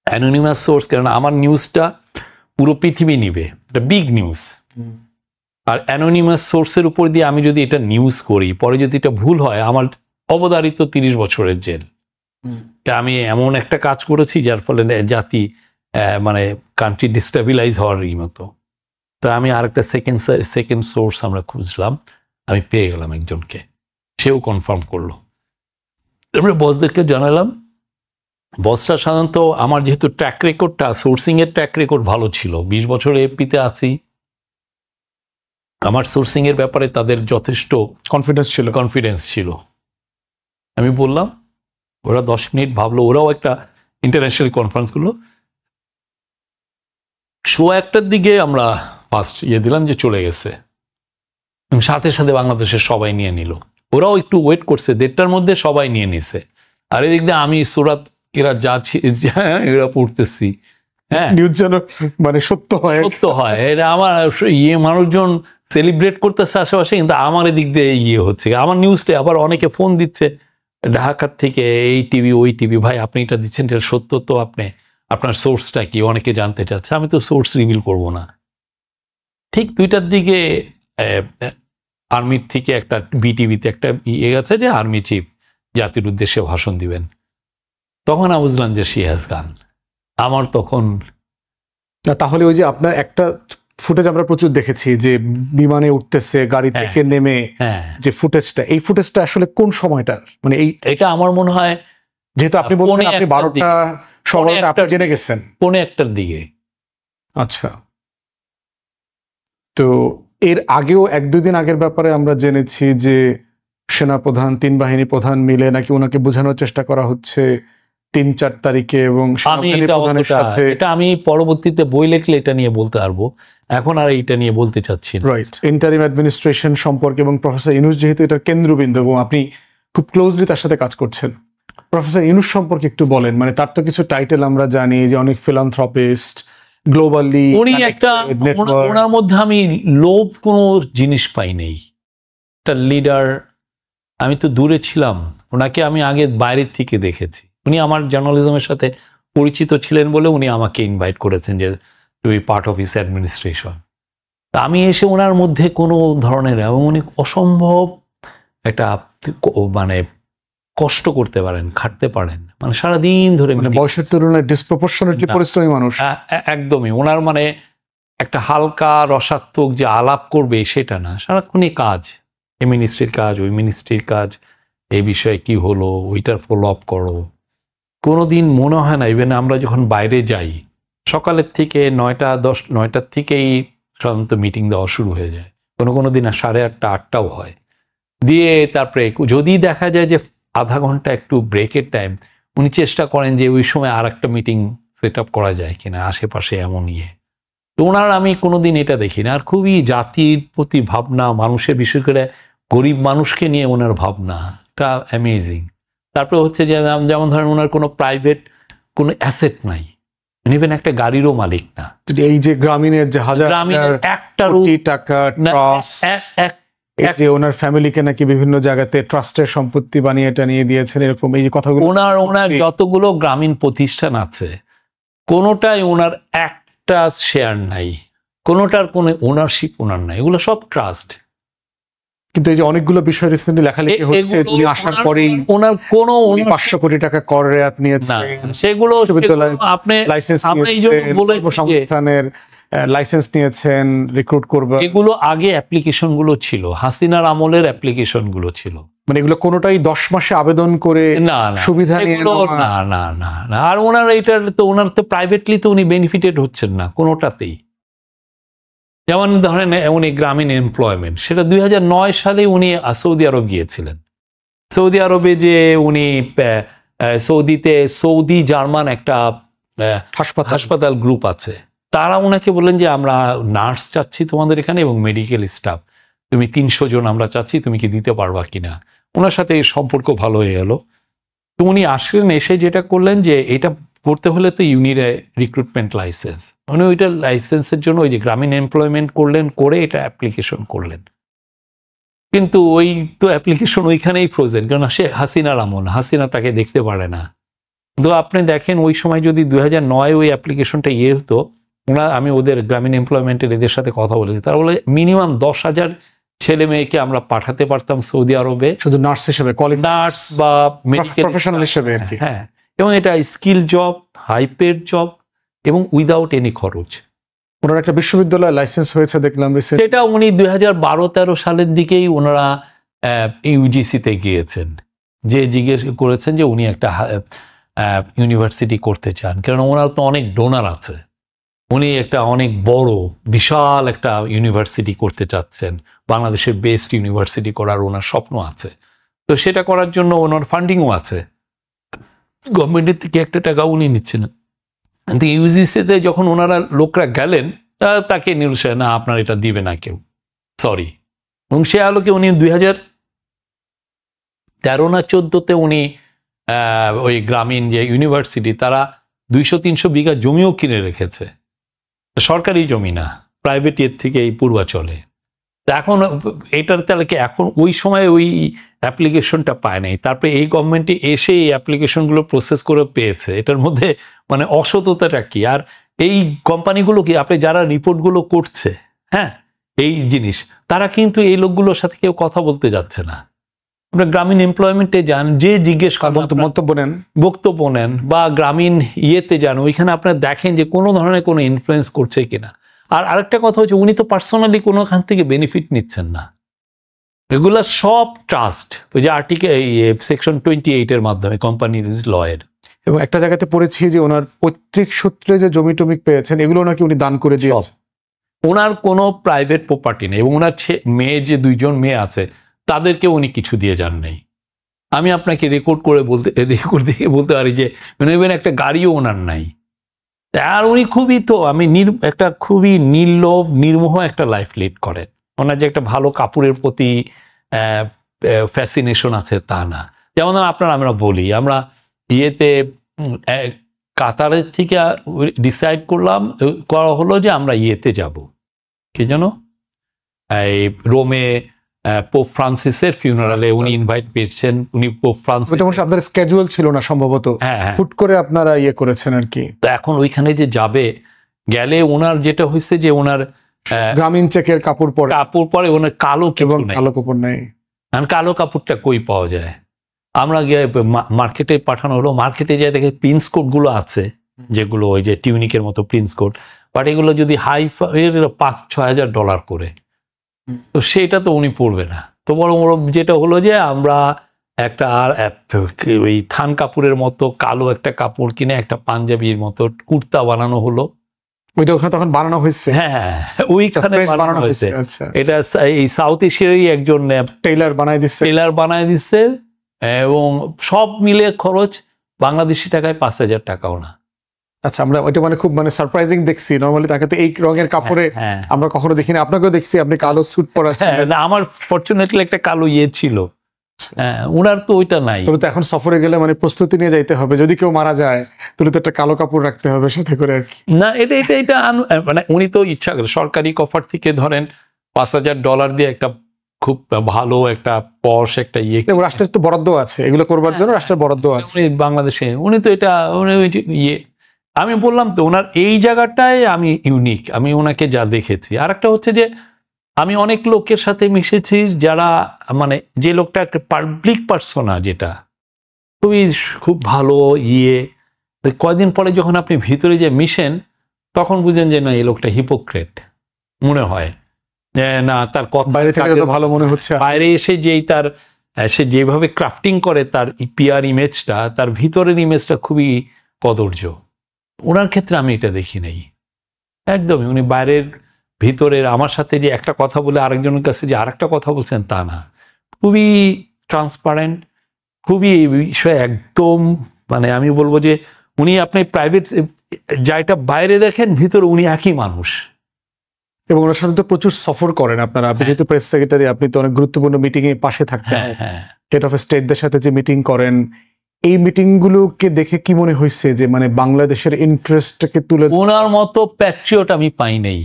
অ্যানোনিমাস সোর্স, কারণ আমার নিউজটা পুরো পৃথিবী নিবে, এটা বিগ নিউজ। আর অ্যানোনিমাস সোর্সের উপর দিয়ে আমি যদি এটা নিউজ করি, পরে যদি এটা ভুল হয়, আমার অবধারিত 30 বছরের জেল। আমি এমন একটা কাজ করেছি যার ফলে জাতি মানে কান্ট্রি ডিস্টেবিলাইজ হওয়ার মতো। তো আমি আরেকটা সেকেন্ড সোর্স আমরা খুঁজলাম, আমি পেয়ে গেলাম একজনকে, সেও কনফার্ম করলো। তারপরে বসদেরকে জানালাম। বসটা সাধারণত আমার যেহেতু ট্র্যাক রেকর্ডটা, সোর্সিং এর ট্র্যাক রেকর্ড ভালো ছিল, 20 বছর এপিতে আছি, আমার সোর্সিং এর ব্যাপারে তাদের যথেষ্ট কনফিডেন্স ছিল। আমি বললাম, ওরা 10 মিনিট ভাবলো, ওরাও একটা ইন্টারন্যাশনাল কনফারেন্স করলো। 1:15 দিকে আমরা ফার্স্ট দিলাম যে চলে গেছে, সাথে সাথে বাংলাদেশের সবাই নিয়ে নিল। ওরাও একটু ওয়েট করছে, 1:30টার মধ্যে সবাই নিয়ে নিছে। আর এদিক দিয়ে আমি সুরাত এরা এরা পড়তেছি, হ্যাঁ, নিউজ যেন মানে সত্য হয়। এটা আমার মানুষজন সেলিব্রেট করতেছে আশেপাশে, কিন্তু আমার এদিক দিয়ে হচ্ছে। আমার নিউজটা আবার অনেকে ফোন দিচ্ছে ঢাকার থেকে, এই টিভি ওই টিভি, ভাই আপনি এটা দিচ্ছেন, এটা সত্য তো? আপনার সোর্সটা কি? অনেকে জানতে চাচ্ছে। আমি তো সোর্স রিভিল করব না। ঠিক 2টার দিকে আর্মির থেকে একটা বিটিভিতে একটা গেছে যে আর্মি চিফ জাতির উদ্দেশ্যে ভাষণ দিবেন। তখন আমি বুঝলাম যে শি হ্যাজ গান। আমার তখন তাহলে ওই যে আপনার একটা ফুটেজ আমরা প্রচুর দেখেছি যে বিমানে উঠতেছে, গাড়ি থেকে নেমে, যে ফুটেজটা, এই ফুটেজটা আসলে কোন সময়টার? মানে এটা আমার মনে হয়, যেহেতু আপনি বলছেন আপনি 12টা সময়টা আপনি জেনে গেছেন, 1:15 দিকে। আচ্ছা, তো এর আগেও 1-2 দিন আগের ব্যাপারে আমরা জেনেছি যে সেনাপ্রধান, 3 বাহিনী প্রধান মিলে নাকি ওনাকে বোঝানোর চেষ্টা করা হচ্ছে 3-4 তারিখে, এবং সেনাবাহিনী প্রধানের সাথে। এটা আমি পরবর্তীতে বই লিখলে এটা নিয়ে বলতে পারবো, এখন আর এটা নিয়ে বলতে চাচ্ছি না। রাইট, ইন্টারিম অ্যাডমিনিস্ট্রেশন সম্পর্কে, এবং প্রফেসর ইউনূস যেহেতু এটার কেন্দ্রবিন্দু এবং আপনি খুব ক্লোজলি তার সাথে কাজ করছেন, প্রফেসর ইউনূস সম্পর্কে একটু বলেন। মানে তার তো কিছু টাইটেল আমরা জানি, যে অনেক ফিলান্থ্রপিস্ট, গ্লোবালি উনি একটা, ওনার মধ্যে আমি লোভ কোনো জিনিস পাই নেই। একটা লিডার, আমি তো দূরে ছিলাম, ওনাকে আমি আগে বাইরের থেকে দেখেছি। উনি আমার জার্নালিজমের সাথে পরিচিত ছিলেন বলে উনি আমাকে ইনভাইট করেছেন যে to be part of his administration. তা আমি এসে ওনার মধ্যে কোনো ধরনের, এবং উনি অসম্ভব একটা মানে কষ্ট করতে পারেন, খাটতে পারেন, মানে সারাদিন ধরে, বয়সের তুলনায় ডিসপ্রপোর্শনেটলি পরিশ্রমী মানুষ। একদমই, ওনার মানে একটা হালকা রসাত্মক যে আলাপ করবে সেটা না, সারাক্ষণই কাজ, এই মিনিস্ট্রির কাজ, ওই মিনিস্ট্রির কাজ, এই বিষয়ে কি হলো, ওইটার ফলো আপ করো। কোনোদিন মনে হয় না, ইভেন আমরা যখন বাইরে যাই সকালের থেকে 9টার থেকেই সাধারণত মিটিং দেওয়া শুরু হয়ে যায়, কোনো দিন 8:30, 8টাও হয়। দিয়ে তারপরে যদি দেখা যায় যে আধা ঘন্টা একটু ব্রেকের টাইম উনি চেষ্টা করেন যে ওই সময় আর একটা মিটিং সেট আপ করা যায় কিনা আশেপাশে এমন ইয়ে। তো ওনার আমি কোনোদিন এটা দেখি না। আর খুবই জাতির প্রতি ভাবনা, মানুষের বিশেষ করে গরিব মানুষকে নিয়ে ওনার ভাবনা, এটা অ্যামেজিং। তারপরে হচ্ছে যে যেমন ধরেন ওনার কোনো প্রাইভেট কোনো অ্যাসেট নাই, ইভেন একটা গাড়িরও মালিক না। এই যে গ্রামীণের যে হাজার কোটি টাকা ট্রাস্ট, এই যে ওনার ফ্যামিলিকে নাকি বিভিন্ন জায়গাতে ট্রাস্টের সম্পত্তি বানিয়ে টানিয়ে দিয়েছেন, এরকম এই যে কথাগুলো, ওনার যতগুলো গ্রামীণ প্রতিষ্ঠান আছে কোনোটাই ওনার একটা শেয়ার নাই, কোনোটার কোনো ওনারশিপ ওনার নাই, এগুলো সব ট্রাস্ট। কিন্তু এই যে অনেকগুলো বিষয় রিসেন্টলি লেখালেখি হচ্ছে, উনি আসার পরেই ওনার কোনো 500 কোটি টাকা কর রেয়াত নিয়েছে, সেগুলো আপনি লাইসেন্স সংস্থানের লাইসেন্স নিয়েছেন রিক্রুট করবে, এগুলো আগে অ্যাপ্লিকেশন গুলো ছিল, হাসিনার আমলের অ্যাপ্লিকেশন গুলো ছিল। মানে এগুলো কোনোটাই 10 মাসে আবেদন করে না সুবিধা নিয়ে না না না না। আর ওনার তো প্রাইভেটলি তো উনি বেনিফিটেড হচ্ছেন না কোনোটাতেই। যেমন ধরেন উনি গ্রামীণ এমপ্লয়মেন্ট, সেটা 2009 সালে উনি সৌদি আরব গিয়েছিলেন। সৌদি আরবে যে উনি সৌদিতে সৌদি জার্মান একটা হাসপাতাল গ্রুপ আছে, তারা ওনাকে বললেন যে আমরা নার্স চাচ্ছি তোমাদের এখানে এবং মেডিকেল স্টাফ, তুমি 300 জন আমরা চাচ্ছি, তুমি কি দিতে পারবা কিনা। ওনার সাথে সম্পর্ক ভালো হয়ে গেল। তো উনি আসলেন, এসে যেটা করলেন যে এটা করতে হলে তো ইউনির রিক্রুটমেন্ট লাইসেন্স, উনি ওইটা লাইসেন্সের জন্য ওই যে গ্রামীণ এমপ্লয়মেন্ট করলেন, করে এটা অ্যাপ্লিকেশন করলেন। কিন্তু ওই তো অ্যাপ্লিকেশন ওইখানেই ফ্রোজেন, কারণ সে হাসিনার আমল, হাসিনা তাকে দেখতে পারে না। তো আপনি দেখেন ওই সময় যদি 2009 ওই অ্যাপ্লিকেশনটা হতো, আমি ওদের গ্রামীণ এমপ্লয়মেন্টের এদের সাথে কথা বলেছি, তারা বলে মিনিমাম 10,000 ছেলে মেয়েকে আমরা পাঠাতে পারতাম সৌদি আরবে, শুধু নার্স হিসেবে, নার্স বা মেডিকেল প্রফেশনাল হিসেবে। হ্যাঁ, এবং এটা skill job, high paid job এবং উইদাউট এনি খরচ। ওনার একটা বিশ্ববিদ্যালয় লাইসেন্স হয়েছে দেখলাম, সেটা উনি 2012-13 সালের দিকেই ওনারা ইউজিসিতে গিয়েছেন, যে জিজ্ঞেস করেছেন যে উনি একটা ইউনিভার্সিটি করতে চান, কারণ ওনার তো অনেক ডোনার আছে, উনি একটা অনেক বড় বিশাল একটা ইউনিভার্সিটি করতে চাচ্ছেন, বাংলাদেশের বেস্ট ইউনিভার্সিটি করার ওনার স্বপ্ন আছে। তো সেটা করার জন্য ওনার ফান্ডিংও আছে, গভর্নমেন্টের থেকে একটা টাকা উনি নিচ্ছেন। কিন্তু ইউজিসিতে যখন ওনারা লোকরা গেলেন, তাকে নিরুৎসাহ, না আপনার এটা দিবে না কেউ, সরি। এবং সে আলোকে উনি 2013 না 14-তে উনি ওই গ্রামীণ যে ইউনিভার্সিটি, তারা 200-300 বিঘা জমিও কিনে রেখেছে, সরকারি জমি না, প্রাইভেট এর থেকে এই পূর্বাচলে। এখন এটার তাহলে কি এখন ওই সময় ওই অ্যাপ্লিকেশনটা পায় নাই, তারপরে এই গভর্নমেন্টে এসে এই অ্যাপ্লিকেশনগুলো প্রসেস করে পেয়েছে, এটার মধ্যে মানে অসততাটা কি? আর এই কোম্পানিগুলো কি, আপনি যারা রিপোর্টগুলো করছে, হ্যাঁ, এই জিনিস, তারা কিন্তু এই লোকগুলোর সাথে কেউ কথা বলতে যাচ্ছে না। আপনার গ্রামীণ এমপ্লয়মেন্টে যান, যে জিজ্ঞেস বক্তব্য নেন, বা গ্রামীণ ইয়েতে যান, ওইখানে আপনার দেখেন যে কোনো ধরনের কোনো ইনফ্লুয়েন্স করছে কিনা। আর আরেকটা কথা হচ্ছে, উনি তো পার্সোনালি কোনোখান থেকে বেনিফিট নিচ্ছেন না, এগুলা সব ট্রাস্ট, ওই যে আর্টিকেল সেকশন 28 এর মাধ্যমে কোম্পানির লয়ের। এবং একটা জায়গাতে পড়েছি যে ওনার পৈতৃক সূত্রে যে জমি টমি পেয়েছেন, এগুলো নাকি উনি দান করে দিয়েছেন। ওনার কোনো প্রাইভেট প্রপার্টি নেই, এবং ওনার মেয়ে যে 2জন মেয়ে আছে, তাদেরকে উনি কিছু দিয়ে যান নেই। আমি আপনাকে রেকর্ড দিয়ে বলতে পারি যে ইভেন একটা গাড়িও ওনার নাই। আর উনি খুবই তো একটা খুবই নির্লোভ নির্মোহ একটা লাইফ লিড করেন। ওনার যে একটা ভালো কাপড়ের প্রতি ফ্যাসিনেশন আছে তা না। যেমন আমরা বলি, আমরা ইয়েতে কাতারের থেকে ডিসাইড করা হলো যে আমরা ইয়েতে যাব, কি যেন এই রোমে পোপ ফ্রান্সিসের ফিউনারালে উনি ইনভাইট পেয়েছেন। উনি পোপ ফ্রান্সিস, আপনাদের স্কেজুয়াল ছিল না সম্ভবত, হুট করে আপনারা ইয়ে করেছেন আর কি। তো এখন ওইখানে যে গেলে ওনার যেটা হয়েছে যে ওনার গ্রামীণ চেকের কাপড় পরে ওনার কালো কাপড় নেই। কালো কাপড়টা কই পাওয়া যায়? আমরা গিয়ে মার্কেটে পাঠানো হলো, মার্কেটে যাই দেখে প্রিন্স কোট গুলো আছে, যেগুলো ওই যে টিউনিকের মতো প্রিন্স কোট, বাট এগুলো যদি হাই $5,000-6,000 করে, তো সেটা তো উনি পড়বে না। তো বড় যেটা হলো যে আমরা একটা ওই থান কাপড়ের মতো কালো একটা কাপড় কিনে একটা পাঞ্জাবির মতো কুর্তা বানানো হলো। ওইটা ওখানে তখন বানানো হয়েছে? হ্যাঁ, ওইখানে বানানো হয়েছে। এটা এই সাউথ এশিয়ারই একজন টেইলার বানায় দিচ্ছে। এবং সব মিলে খরচ বাংলাদেশি টাকায় 5,000 টাকাও না। আচ্ছা, আমরা ওইটা মানে খুব মানে সারপ্রাইজিং দেখছি। নরমালি তাকে তো এই রঙের কাপড়ে আমরা কখনো দেখিনি, আপনাকেও দেখছি আপনি কালো স্যুট পরা আছেন। আমার ফরচুনেটলি একটা কালো ছিল, ওনার তো ওইটা নাই। তো এখন সফরে গেলে মানে প্রস্তুতি নিয়ে যাইতে হবে, যদি কেউ মারা যায় তাহলে তো একটা কালো কাপড় রাখতে হবে সাথে করে আর কি। না, এটা মানে উনি তো ইচ্ছা করে সরকারি কফার থেকে ধরেন $5,000 দিয়ে একটা খুব ভালো একটা পশ একটা রাষ্ট্রের তো বরাদ্দ আছে এগুলো করবার জন্য, রাষ্ট্রের বরাদ্দ আছে বাংলাদেশে। উনি তো এটা আমি বললাম তো ওনার এই জায়গাটায় আমি ইউনিক, আমি ওনাকে যা দেখেছি। আর একটা হচ্ছে যে আমি অনেক লোকের সাথে মিশেছি যারা মানে যে লোকটা একটা পাবলিক পার্সোনা, যেটা খুব ভালো কয়দিন পরে যখন আপনি ভিতরে যে মিশেন তখন বুঝেন যে না, এই লোকটা হিপোক্রেট মনে হয় না, তার কথা বাইরে থেকে তো ভালো মনে হচ্ছে, বাইরে এসে সে যেভাবে ক্রাফটিং করে তার পিআর ইমেজটা, তার ভিতরের ইমেজটা খুবই কদর্য। ওনার ক্ষেত্রে আমি এটা দেখি নাই একদমই। উনি বাইরের ভিতরের আমার সাথে যে একটা কথা বলে আরেকজনের কাছে যে আরেকটা কথা বলছেন তা না, খুবই ট্রান্সপারেন্ট, খুবই এই বিষয়ে একদম মানে আমি বলবো যে উনি আপনি প্রাইভেট যাইটা বাইরে দেখেন, ভিতরে উনি একই মানুষ। এবং ওনার সাথে তো প্রচুর সফর করেন আপনারা। আপনি যেহেতু প্রেস সেক্রেটারি, আপনি তো অনেক গুরুত্বপূর্ণ মিটিং এ পাশে থাকতেন, হেড অফ স্টেটদের সাথে যে মিটিং করেন, এই মিটিং গুলোকে দেখে কি মনে হয়েছে যে মানে বাংলাদেশের ইন্টারেস্টকে তুলে? ওনার মতো প্যাট্রিয়ট আমি পাই নাই।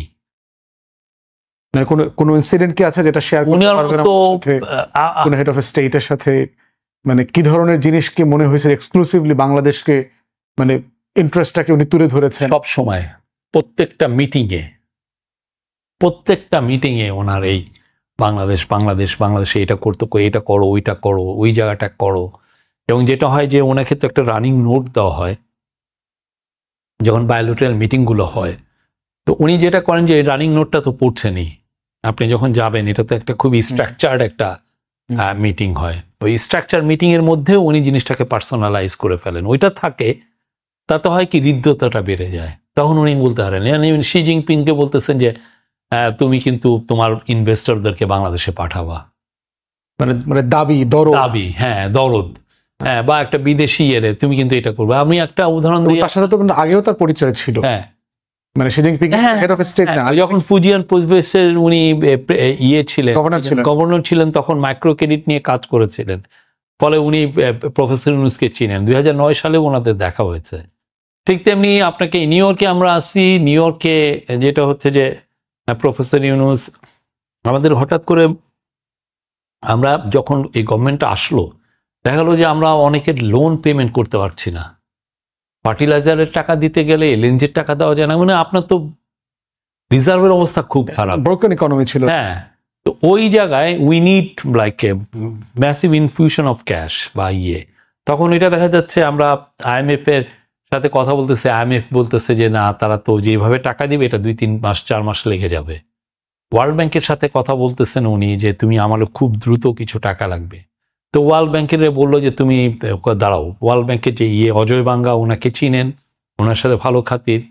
মানে কোনো ইনসিডেন্ট কি আছে যেটা শেয়ার করতে পারবেন কোন হেড অফ স্টেটের সাথে? মানে কি ধরনের জিনিসকে মনে হয়েছে এক্সক্লুসিভলি বাংলাদেশকে মানে ইন্টারেস্টটাকে উনি তুলে ধরেছেন? সব সময় প্রত্যেকটা মিটিংয়ে ওনার এই বাংলাদেশে এটা করতে, এটা করো, ওইটা করো, ওই জায়গাটা করো। এবং যেটা হয় যে ওনাকে তো একটা রানিং নোট দেওয়া হয় যখন বায়োলেটারাল মিটিংগুলো হয়, তো উনি যেটা করেন যে রানিং নোটটা তো পড়ছেনই, আপনি যখন যাবেন এটা তো একটা খুবই স্ট্রাকচার্ড একটা মিটিং হয়। ওই স্ট্রাকচার মিটিংয়ের মধ্যে উনি জিনিসটাকে পার্সোনালাইজ করে ফেলেন। ওইটা থাকে, তাতে হয় কি হৃদ্যতাটা বেড়ে যায়। তখন উনি বলতে পারেন, শি জিনপিংকে বলতেছেন যে তুমি কিন্তু তোমার ইনভেস্টরদেরকে বাংলাদেশে পাঠাবা, মানে দাবি দরদ, হ্যাঁ দরদ, হ্যাঁ, বা একটা বিদেশি তুমি কিন্তু এটা করবে। আমি একটা উদাহরণ দিই, তার সাথে তো আগেও তার পরিচয় ছিল। হ্যাঁ, মানে Xi Jinping head of state না, যখন ফুজিয়ান প্রভিন্সের উনি ছিলেন, গভর্নর ছিলেন, তখন মাইক্রো ক্রেডিট নিয়ে কাজ করেছিলেন। ফলে উনি প্রফেসর ইউনুসকে চিনেন। 2009 সালে ওনাদের দেখা হয়েছে। ঠিক তেমনি আপনাকে নিউ ইয়র্কে আমরা আসি, নিউ ইয়র্কে যেটা হচ্ছে যে প্রফেসর ইউনুস আমাদের হঠাৎ করে, আমরা যখন এই গভর্নমেন্টটা আসলো দেখা গেলো যে আমরা অনেকের লোন পেমেন্ট করতে পারছি না। ফার্টিলাইজারের টাকা দিতে গেলে এলএনজির টাকা দেওয়া যায় না, মানে আপনার তো রিজার্ভের অবস্থা খুব খারাপ, ব্রোকেন ইকোনমি ছিল। হ্যাঁ, তো ওই জায়গায় we need like a massive infusion of cash বা তখন এটা দেখা যাচ্ছে আমরা IMF এর সাথে কথা বলতেছে, IMF বলতেছে যে না, তারা তো যেভাবে টাকা দিবে এটা 2-3 মাস 4 মাস লেগে যাবে। ওয়ার্ল্ড ব্যাংকের সাথে কথা বলতেছেন উনি যে তুমি আমার খুব দ্রুত কিছু টাকা লাগবে। তো ওয়ার্ল্ড ব্যাংকের বললো যে তুমি দাঁড়াও, ওয়ার্ল্ড ব্যাংকের যে অজয় বাঙ্গা, ওনাকে চিনেন, ওনার সাথে ভালো খাতির,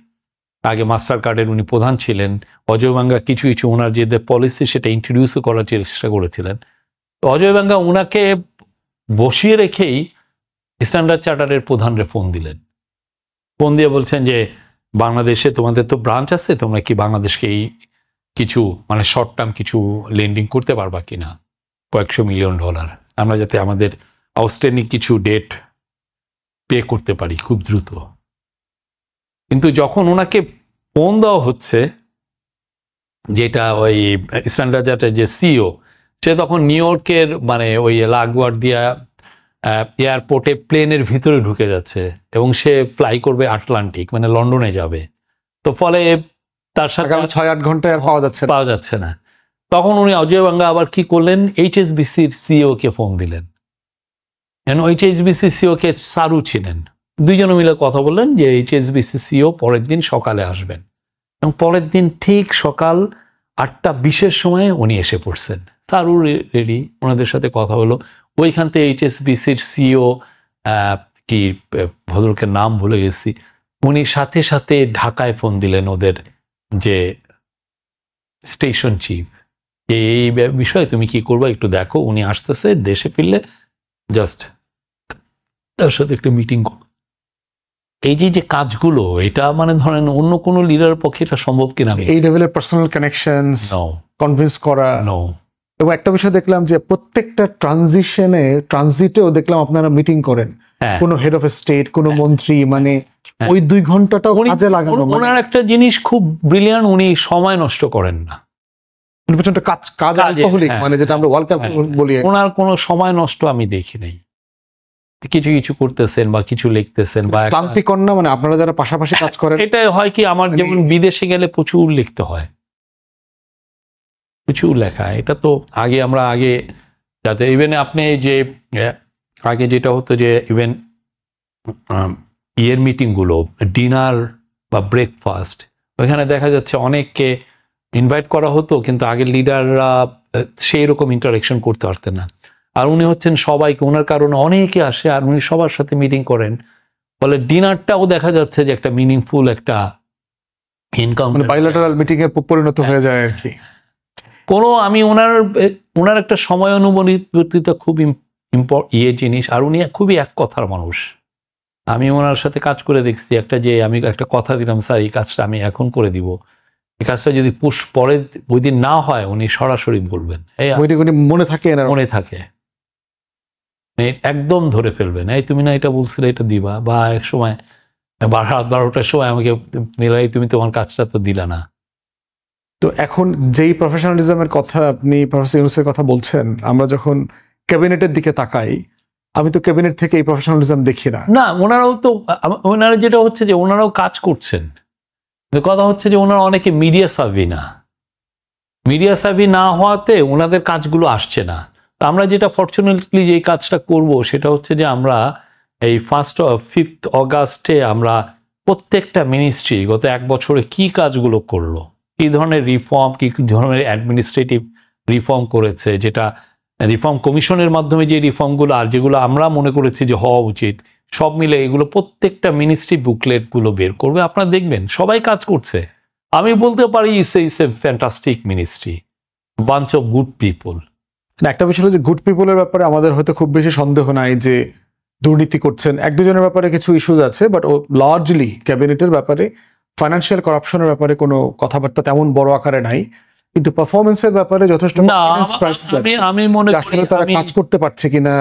আগে মাস্টার কার্ডের উনি প্রধান ছিলেন। অজয় বাঙ্গা কিছু ওনার যে পলিসি সেটা ইন্ট্রোডিউসও করার চেষ্টা করেছিলেন। তো অজয় বাঙ্গা ওনাকে বসিয়ে রেখেই স্ট্যান্ডার্ড চার্টারের প্রধানরে ফোন দিলেন। ফোন দিয়ে বলছেন যে বাংলাদেশে তোমাদের তো ব্রাঞ্চ আছে, তোমরা কি বাংলাদেশকে এই কিছু মানে শর্ট টার্ম কিছু লেন্ডিং করতে পারবা কিনা, $কয়েকশো মিলিয়ন, আমরা যাতে আমাদের আউটস্ট্যান্ডিং কিছু ডেট পে করতে পারি খুব দ্রুত। কিন্তু যখন ওনাকে ফোন দেওয়া হচ্ছে, যেটা ওই স্ট্যান্ডার্ড চার্টারের যে সিইও, সে তখন নিউ ইয়র্কের মানে ওই লাগুয়ার্দিয়া এয়ারপোর্টে প্লেনের ভিতরে ঢুকে যাচ্ছে এবং সে ফ্লাই করবে আটলান্টিক, মানে লন্ডনে যাবে। তো ফলে তার সাথে 6-8 ঘন্টায় আর পাওয়া যাচ্ছে না। তখন উনি অজয় বাঙ্গা আবার কি করলেন, HSBCর সিইও কে ফোন দিলেন। HSBC সিইও কে সারু ছিলেন, দুইজনে মিলে কথা বললেন যে HSBC সিইও পরের দিন সকালে আসবেন। এবং পরের দিন ঠিক সকাল 8:20 সময়ে উনি এসে পড়ছেন। সারু রেডি, ওনাদের সাথে কথা হলো। ওইখান থেকে HSBCর সিইও কি ভদ্রলোকের নাম ভুলে গেছি, উনি সাথে সাথে ঢাকায় ফোন দিলেন ওদের যে স্টেশন চিফ, এই বিষয়ে তুমি কি করবে একটু দেখো, উনি আসতেছে, দেশে ফিরলে জাস্ট তার সাথে একটা মিটিং করো। এই যে কাজগুলো, এটা মানে ধরেন অন্য কোনো লিডারের পক্ষে এটা সম্ভব কিনা। এই লেভেলের পার্সোনাল কানেকশনস কনভিন্স করা। এবং একটা বিষয় দেখলাম যে প্রত্যেকটা ট্রানজিটেও দেখলাম আপনারা মিটিং করেন, কোনো হেড অফ স্টেট, কোনো মন্ত্রী, মানে ওই 2 ঘন্টাটা কাজে লাগানো। ওনার একটা জিনিস খুব ব্রিলিয়ান্ট, উনি সময় নষ্ট করেন না। কাজ মানে যেটা আমরা ওয়ার্ল্ড কাপ বলি, ওনার কোনো সময় নষ্ট আমি দেখি নাই। কিছু করতেছেন বা কিছু লিখতেছেন বা ক্লান্তিকর না, মানে আপনারা যারা পাশাপাশি কাজ করেন। এটা হয় কি, আমার যেমন বিদেশে গেলে প্রচুর লিখতে হয়, প্রচুর লেখা। এটা তো আমরা আগে যাতে ইভেন আপনি যে আগে যেটা হতো যে ইভেন ইয়ের মিটিংগুলো, ডিনার বা ব্রেকফাস্ট, ওইখানে দেখা যাচ্ছে অনেককে ইনভাইট করা হতো, কিন্তু আগের লিডাররা সেই রকম ইন্টারাকশন করতে পারতেন না। আর উনি হচ্ছেন সবাইকে, ওনার কারণে অনেকে আসে আর উনি সবার সাথে মিটিং করেন, ফলে ডিনারটাও দেখা যাচ্ছে যে একটা মিনিংফুল একটা ইনকাম, বাইলেটারাল মিটিং এ পরিণত হয়ে যায় আর কি। আমি ওনার একটা সময় অনুভূতিটা খুব জিনিস। আর উনি খুবই এক কথার মানুষ। আমি ওনার সাথে কাজ করে দেখছি, আমি একটা কথা দিলাম, স্যার এই কাজটা আমি এখন করে দিব, এই কাজটা যদি পরে ওই দিন না হয় উনি সরাসরি বলবেন, মনে থাকে একদম ধরে ফেলবেন, এই তুমি না এটা বলছিলে, এটা দিবা। বা এক সময় রাত 12টার সময় আমাকে মিলাই, তুমি তোমার কাজটা তো দিলা না। তো এখন যেই প্রফেশনালিজমের কথা আপনি প্রফেসর ইউনূসের কথা বলছেন, আমরা যখন ক্যাবিনেটের দিকে তাকাই, আমি তো ক্যাবিনেট থেকে এই প্রফেশনালিজম দেখি না। ওনারা যেটা হচ্ছে যে ওনারাও কাজ করছেন, কথা হচ্ছে যে ওনারা অনেকে মিডিয়া সার্ভি না হওয়াতে ওনাদের কাজগুলো আসছে না। আমরা যেটা ফরচুনেটলি যে কাজটা করব সেটা হচ্ছে যে আমরা এই 5 অগাস্টে আমরা প্রত্যেকটা মিনিস্ট্রি গত 1 বছরে কি কাজগুলো করলো, কি ধরনের রিফর্ম, কি ধরনের অ্যাডমিনিস্ট্রেটিভ রিফর্ম করেছে, যেটা রিফর্ম কমিশনের মাধ্যমে যে রিফর্মগুলো আর যেগুলো আমরা মনে করেছি যে হওয়া উচিত, সব মিলে এগুলো প্রত্যেকটা মিনিস্ট্রি বুকলেটগুলো বের করবে। আপনারা দেখবেন সবাই কাজ করছে। আমি বলতে পারি it's a fantastic ministry, bunch of good people. একটা বিষয় হলো যে গুড পিপলের ব্যাপারে আমাদের হয়তো খুব বেশি সন্দেহ নাই যে দুর্নীতি করছেন, 1-2 জনের ব্যাপারে কিছু ইস্যুজ আছে, বাট ও লার্জলি ক্যাবিনেটের ব্যাপারে ফাইন্যান্সিয়াল করাপশনের ব্যাপারে কোনো কথাবার্তা তেমন বড় আকারে নাই, কিন্তু পারফরমেন্সের ব্যাপারে যথেষ্ট আমি মনে করি তারা কাজ করতে পারছে কিনা,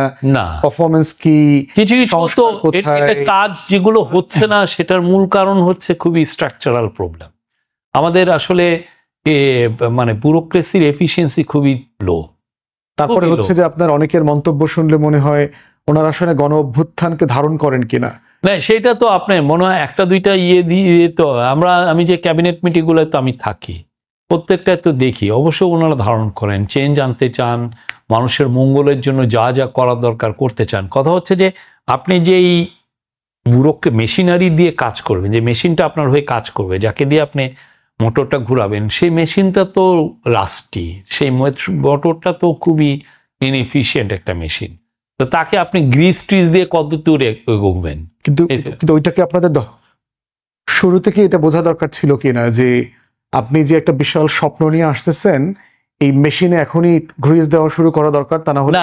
পারফরমেন্স কি, কিছু কাজ যেগুলো হচ্ছে না সেটার মূল কারণ হচ্ছে খুবই স্ট্রাকচারাল প্রবলেম। আমাদের আসলে মানে ব্যুরোক্রেসির এফিসিয়েন্সি খুবই লো। তারপরে হচ্ছে যে আপনার অনেকের মন্তব্য শুনলে মনে হয় ওনারা আসলে গণ অভ্যুত্থানকে ধারণ করেন কিনা। না, সেটা তো আপনার মনে হয় 1-2টা দিয়ে তো আমি যে ক্যাবিনেট মিটিং গুলো তো আমি থাকি, প্রত্যেকটা তো দেখি, অবশ্য ওনারা ধারণ করেন, চেঞ্জ আনতে চান, মানুষের মঙ্গলের জন্য যা যা করার দরকার করতে চান। কথা হচ্ছে যে আপনি যেই মেশিনারি দিয়ে কাজ করবেন, যে মেশিনটা আপনার হয়ে কাজ করবে, যাকে দিয়ে আপনি মোটরটা ঘুরাবেন, সেই মেশিনটা তো রাস্টি, সেই মোটরটা তো খুবই ইনএফিশিয়েন্ট একটা মেশিন। তো তাকে আপনি গ্রিস ট্রিজ দিয়ে কত দূরে এগোবেন? কিন্তু ওইটাকে আপনাদের শুরু থেকে এটা বোঝা দরকার ছিল কিনা যে আপনি যে একটা বিশাল স্বপ্ন নিয়ে আসতেছেন, এই মেশিনে এখনই গ্রিস দেওয়া শুরু করা দরকার, তা না হলে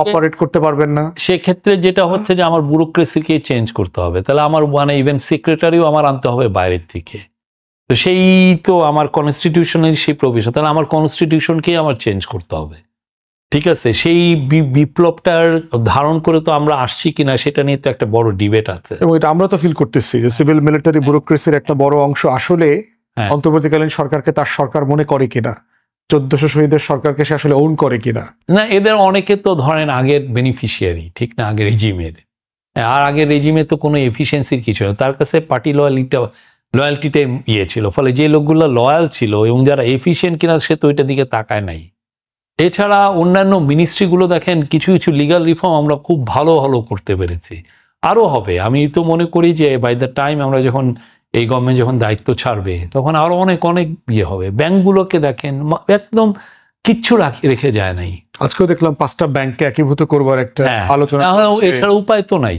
অপারেট করতে পারবেন না। সেক্ষেত্রে যেটা হচ্ছে যে আমার ব্যুরোক্রেসিকে চেঞ্জ করতে হবে, তাহলে আমার মানে ইভেন সেক্রেটারিও আমার আনতে হবে বাইরের থেকে। তো সেই তো আমার কনস্টিটিউশনের সেই প্রভিশন, তাহলে আমার কনস্টিটিউশনকেই আমার চেঞ্জ করতে হবে। ঠিক আছে, সেই বিপ্লবটার ধারণ করে তো আমরা আসছি কিনা সেটা নিয়ে তো একটা বড় ডিবেট আছে। এবং এটা আমরা তো ফিল করতেছি যে সিভিল মিলিটারি ব্যুরোক্রেসির একটা বড় অংশ আসলে অন্তর্বর্তীকালীন সরকারকে তার সরকার মনে করে কিনা, 1400 শহীদের সরকারকে সে আসলে ওন করে কিনা। না, এদের অনেকে তো ধরেন আগের বেনিফিশিয়ারি, ঠিক না, আগের রেজিমের। আর আগের রেজিমে তো কোনো এফিসিয়েন্সির কিছু না, তার কাছে পার্টি লয়ালটিটাই ছিল, ফলে যে লোকগুলো লয়াল ছিল এবং যারা এফিসিয়েন্ট কিনা সে তো ওইটার দিকে তাকায় নাই। এছাড়া অন্যান্য মিনিস্ট্রিগুলো দেখেন কিছু কিছু লিগাল রিফর্ম আমরা খুব ভালো করতে পেরেছি, আরও হবে। আমি তো মনে করি যে বাই দ্য টাইম আমরা যখন এই গভর্নমেন্ট যখন দায়িত্ব ছাড়বে তখন আরো অনেক হবে। ব্যাংকগুলোকে দেখেন একদম কিচ্ছু রেখে যায় নাই। আজকেও দেখলাম 5টা ব্যাংককে একীভূত করবার একটা আলোচনা, এছাড়া উপায় তো নাই।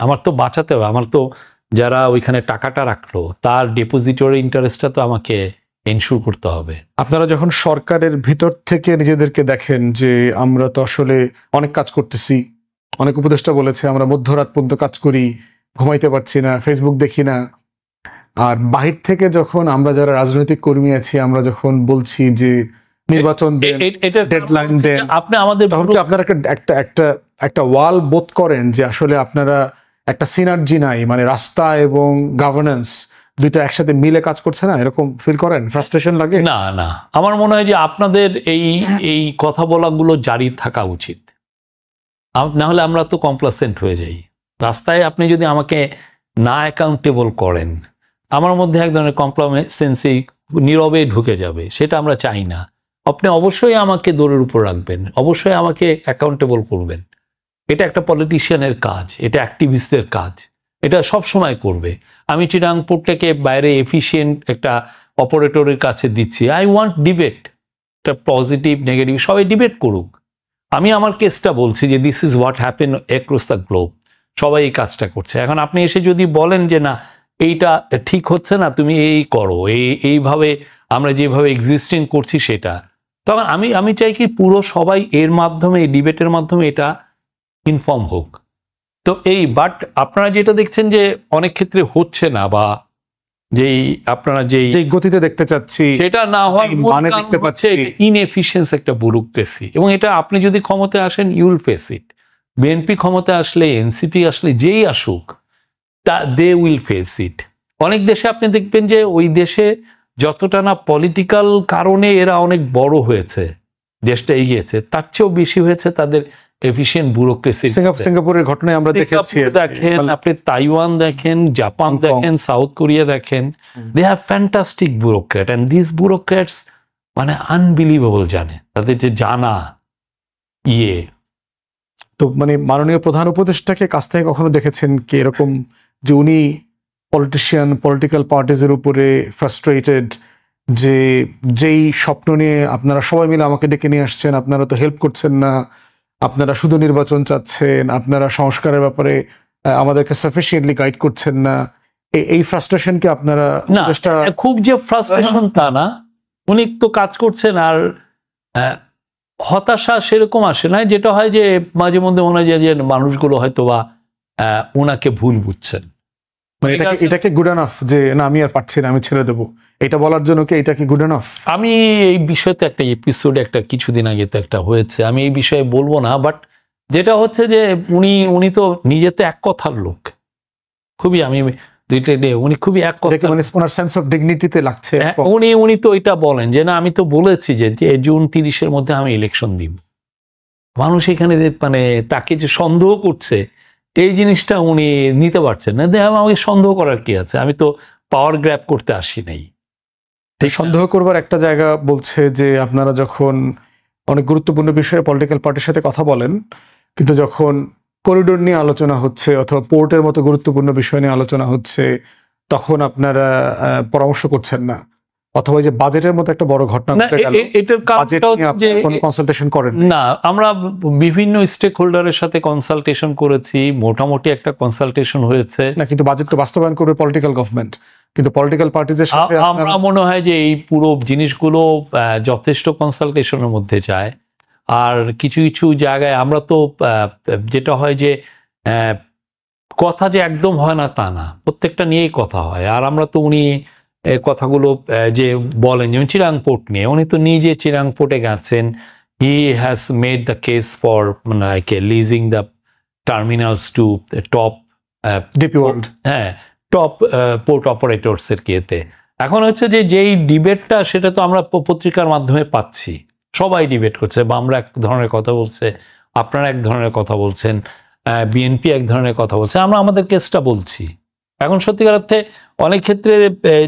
আমার তো বাঁচাতে হবে, আমার তো যারা ওইখানে টাকাটা রাখলো তার ডিপোজিটরি ইন্টারেস্টটা তো আমাকে এনশিওর করতে হবে। আপনারা যখন সরকারের ভিতর থেকে নিজেদেরকে দেখেন যে আমরা তো আসলে অনেক কাজ করতেছি, অনেক উপদেষ্টা বলেছে আমরা মধ্যরাত পর্যন্ত কাজ করি, ঘুমাইতে পারছি না, ফেসবুক দেখি না, আর বাহির থেকে যখন আমরা যারা রাজনৈতিক কর্মী আছি আমরা যখন বলছি যে নির্বাচন দেন, ডেডলাইন দেন, আপনি আমাদের তখন কি আপনারা একটা একটা একটা ওয়াল বোধ করেন যে আসলে আপনারা একটা সিনার্জি নাই, মানে রাস্তা এবং গভর্নেন্স দুইটা একসাথে মিলে কাজ করছে না, এরকম ফিল করেন? ফ্রাস্ট্রেশন লাগে? না না, আমার মনে হয় যে আপনাদের এই কথা বলাগুলো জারি থাকা উচিত, না হলে আমরা তো কমপ্লাসেন্ট হয়ে যাই। রাস্তায় আপনি যদি আমাকে না অ্যাকাউন্টেবল করেন, আমার মধ্যে এক ধরনের কমপ্লাসেন্সি নীরবে ঢুকে যাবে, সেটা আমরা চাই না। আপনি অবশ্যই আমাকে দৌড়ের উপর রাখবেন, অবশ্যই আমাকে অ্যাকাউন্টেবল করবেন। এটা একটা পলিটিশিয়ানের কাজ, এটা অ্যাক্টিভিস্টদের কাজ, এটা সব সময় করবে। আমি চিটাং পোর্টটাকে বাইরে এফিশিয়েন্ট একটা অপারেটরের কাছে দিচ্ছি। আই ওয়ান্ট ডিবেট, একটা পজিটিভ নেগেটিভ সবাই ডিবেট করুক। আমি আমার কেসটা বলছি যে this is what happen across the globe, সবাই এই কাজটা করছে। এখন আপনি এসে যদি বলেন যে না এইটা ঠিক হচ্ছে না, তুমি এই করো, এইভাবে আমরা যেভাবে এক্সিস্টিং করছি সেটা, তখন আমি চাই কি পুরো সবাই এর মাধ্যমে, এই ডিবেটের মাধ্যমে এটা ইনফর্ম হোক। তো বাট আপনারা যেটা দেখছেন যে অনেক ক্ষেত্রে হচ্ছে না, বা যেই আপনারা যেই গতিতে দেখতে চাচ্ছি সেটা না হওয়ার মানে দেখতে পাচ্ছি ইনএফিশিয়েন্স, একটা ব্যুরোক্রেসি। এবং এটা আপনি যদি ক্ষমতায় আসেন ইউল ফেস ইট। বিএনপি ক্ষমতায় আসলে, এনসিপি আসলে, যেই আসুক দে উইল ফেস ইট। অনেক দেশে আপনি দেখবেন যে ওই দেশে যতটা না পলিটিক্যাল কারণে এরা অনেক বড় হয়েছে, দেশটা এগিয়েছে, তার চেয়েও বেশি হয়েছে তাদের এফিশিয়েন্ট ব্যুরোক্রেসি। সিঙ্গাপুরের ঘটনায় আমরা দেখেছি, দেখেন আপনি তাইওয়ান দেখেন, জাপান দেখেন, সাউথ কোরিয়া দেখেন, they have fantastic bureaucrat, and this bureaucrats মানে আনবিলিভেবল জানে, তাদের যে জানা তো মানে মাননীয় প্রধান উপদেষ্টাকে কাছ থেকে কখনো দেখেছেন কি এরকম যে উনি পলিটিশিয়ান, পলিটিক্যাল পার্টিজের উপরে ফ্রাস্ট্রেটেড, যে যেই স্বপ্ন নিয়ে আপনারা সবাই মিলে আমাকে ডেকে নিয়ে আসছেন, আপনারা তো হেল্প করছেন না, আপনারা শুধু নির্বাচন চাচ্ছেন, আপনারা সংস্কারের ব্যাপারে আমাদেরকে সাফিসিয়েন্টলি গাইড করছেন না, এই ফ্রাস্ট্রেশন কি আপনারা? না, খুব যে ফ্রাস্ট্রেশন তা না, উনি তো কাজ করছেন, আর হতাশা সেরকম আসে না। যেটা হয় যে মাঝে মধ্যে মনে হয় যে মানুষগুলো হয়তো বা ওনাকে ভুল বুঝছেন। মানে এটাকে গুড এনাফ যে না আমি আর পারছি না, আমি ছেড়ে দেবো, এটা বলার জন্য কি এটা কি গুড এনাফ? আমি এই বিষয়তে একটা এপিসোড একটা কিছুদিন আগে তো একটা হয়েছে, আমি এই বিষয়ে বলবো না, বাট যেটা হচ্ছে যে উনি তো নিজে তো এক কথার লোক, খুবই আমি উনি খুবই এক কথা, মানে ওনার সেন্স অফ ডিগনিটিতে লাগছে। উনি তো এটা বলেন যে না আমি তো বলেছি যে জুন 30-এর মধ্যে আমি ইলেকশন দিব। মানুষ এখানে মানে তাকে যে সন্দেহ করছে এই জিনিসটা উনি নিতে পারছেন না। আমাকে সন্দেহ করার কি আছে, আমি তো পাওয়ার গ্র্যাব করতে আসি নাই। সন্দেহ করবার একটা জায়গা বলছে যে আপনারা যখন অনেক গুরুত্বপূর্ণ বিষয়ে পলিটিক্যাল পার্টির সাথে কথা বলেন, কিন্তু যখন করিডোর নিয়ে আলোচনা হচ্ছে অথবা পোর্টের মতো গুরুত্বপূর্ণ বিষয় নিয়ে আলোচনা হচ্ছে তখন আপনারা পরামর্শ করছেন না, অথবা যে বাজেটের মতো একটা বড় ঘটনা কনসালটেশন করেন না। আমরা বিভিন্ন স্টেক হোল্ডারের সাথে কনসালটেশন করেছি, মোটামুটি একটা কনসালটেশন হয়েছে না, কিন্তু বাজেট তো বাস্তবায়ন করবে পলিটিক্যাল গভর্নমেন্ট, কিন্তু পলিটিক্যাল পার্টিজের সাথে আমরা মনে হয় যে এই পুরো জিনিসগুলো যথেষ্ট কনসালটেশনের মধ্যে যায়। আর কিছু কিছু জায়গায় আমরা তো যেটা হয় যে কথা যে একদম হয় না তা না, প্রত্যেকটা নিয়েই কথা হয়। আর আমরা তো উনি কথাগুলো যে বলেন, যেমন চিরাং পোর্ট নিয়ে, উনি তো নিজে চিরাং পোর্টে গেছেন, he has made the case for like leasing the terminals to top DP World, হ্যাঁ, টপ পোর্ট অপারেটরস এর কিয়েতে। এখন হচ্ছে যে যেই ডিবেটটা সেটা তো আমরা পত্রিকার মাধ্যমে পাচ্ছি, সবাই ডিবেট করছে, বা আমরা এক ধরনের কথা বলছে, আপনারা এক ধরনের কথা বলছেন, বিএনপি এক ধরনের কথা বলছে, আমরা আমাদের কেসটা বলছি। এখন সত্যিকার অর্থে অনেক ক্ষেত্রে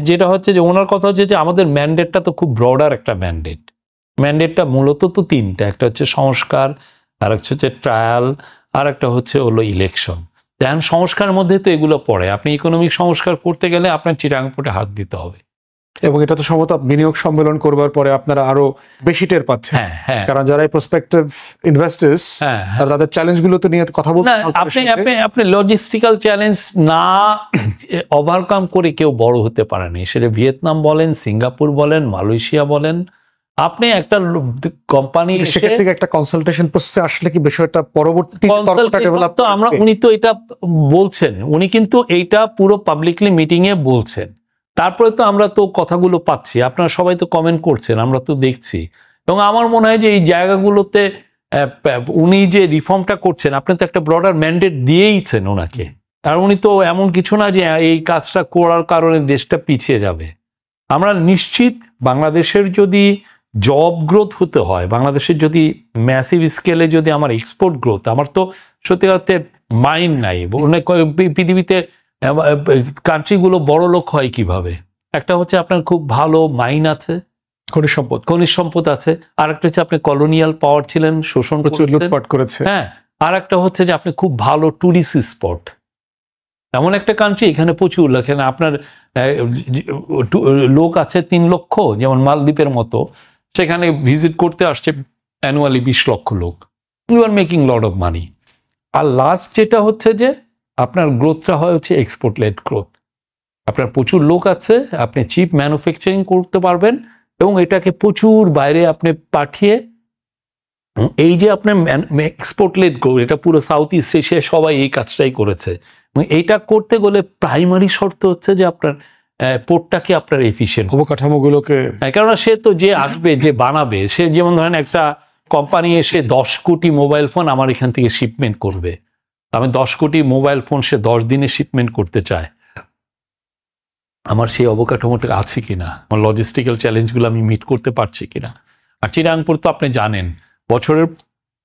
যেটা হচ্ছে যে ওনার কথা হচ্ছে যে আমাদের ম্যান্ডেটটা তো খুব ব্রডার একটা ম্যান্ডেটটা মূলত তো তিনটা, একটা হচ্ছে সংস্কার, আর একটা হচ্ছে ট্রায়াল, আর একটা হচ্ছে হলো ইলেকশন। এখন সংস্কারের মধ্যে তো এগুলো পড়ে। আপনি ইকোনমিক সংস্কার করতে গেলে আপনার চিটাং পোর্টে হাত দিতে হবে, এবং এটা তো সম্ভবত বিনিয়োগ সম্মেলন করবার পরে আপনারা আরো বেশি টের পাচ্ছেন, কারণ যারা প্রসপেক্টিভ ইনভেস্টার্স তাদের চ্যালেঞ্জ গুলো তো নিয়ে কথা বলতে আপনি লজিস্টিক্যাল চ্যালেঞ্জ না ওভারকাম করে কেউ বড় হতে পারেনি, সেটা ভিয়েতনাম বলেন, সিঙ্গাপুর বলেন, মালয়েশিয়া বলেন। আপনি একটা কোম্পানি সেক্ষেত্রে একটা কনসালটেশন প্রসেসে আসলে কি বিষয়টা পরবর্তী আমরা উনি তো এটা বলছেন, উনি কিন্তু এইটা পুরো পাবলিকলি মিটিং এ বলছেন। তারপরে তো আমরা তো কথাগুলো পাচ্ছি, আপনারা সবাই তো কমেন্ট করছেন, আমরা তো দেখছি। এবং আমার মনে হয় যে এই জায়গাগুলোতে উনি যে রিফর্মটা করছেন, আপনি তো একটা ব্রডার ম্যান্ডেট দিয়েইছেন ওনাকে। আর উনি তো এমন কিছু না যে এই কাজটা করার কারণে দেশটা পিছিয়ে যাবে। আমরা নিশ্চিত বাংলাদেশের যদি জব গ্রোথ হতে হয়, বাংলাদেশের যদি ম্যাসিভ স্কেলে যদি আমার এক্সপোর্ট গ্রোথ, আমার তো সত্যি কথা মাইন নাই। অনেক পৃথিবীতে কান্ট্রিগুলো বড় লোক হয় কিভাবে? একটা হচ্ছে আপনার খুব ভালো মাইন আছে, খনিজ সম্পদ আছে, আর একটা হচ্ছে আপনি কলোনিয়াল পাওয়ার ছিলেন, শোষণ লুটপাট করেছে, হ্যাঁ, আর একটা হচ্ছে যে আপনি খুব ভালো ট্যুরিস্ট স্পট। এমন একটা কান্ট্রি এখানে প্রচুর এখানে আপনার লোক আছে 3 লক্ষ, যেমন মালদ্বীপের মতো, সেখানে ভিজিট করতে আসছে অ্যানুয়ালি 20 লক্ষ লোক। You are making lot of money. আর লাস্ট যেটা হচ্ছে যে আপনার গ্রোথটা হয় হচ্ছে এক্সপোর্ট লেড গ্রোথ। আপনার প্রচুর লোক আছে, আপনি চিপ ম্যানুফ্যাকচারিং করতে পারবেন এবং এটাকে প্রচুর বাইরে আপনি পাঠিয়ে, এই যে আপনার এক্সপোর্ট লেড গ্রোথ, এটা পুরো সাউথ ইস্ট এশিয়ায় সবাই এই কাজটাই করেছে। এইটা করতে গেলে প্রাইমারি শর্ত হচ্ছে যে আপনার পোর্টটাকে আপনার এফিশিয়েন্ট, অবকাঠামোগুলোকে, কেননা সে তো যে আসবে, যে বানাবে, সে যেমন ধরেন একটা কোম্পানি এসে 10 কোটি মোবাইল ফোন আমার এখান থেকে শিপমেন্ট করবে, আমি 10 কোটি মোবাইল ফোন সে 10 দিনে শিপমেন্ট করতে চায়, আমার সেই অবকাঠামোটা আছে কিনা, আমার লজিস্টিক্যাল চ্যালেঞ্জগুলো আমি মিট করতে পারছি কিনা। আর চিটাগাং তো আপনি জানেন বছরের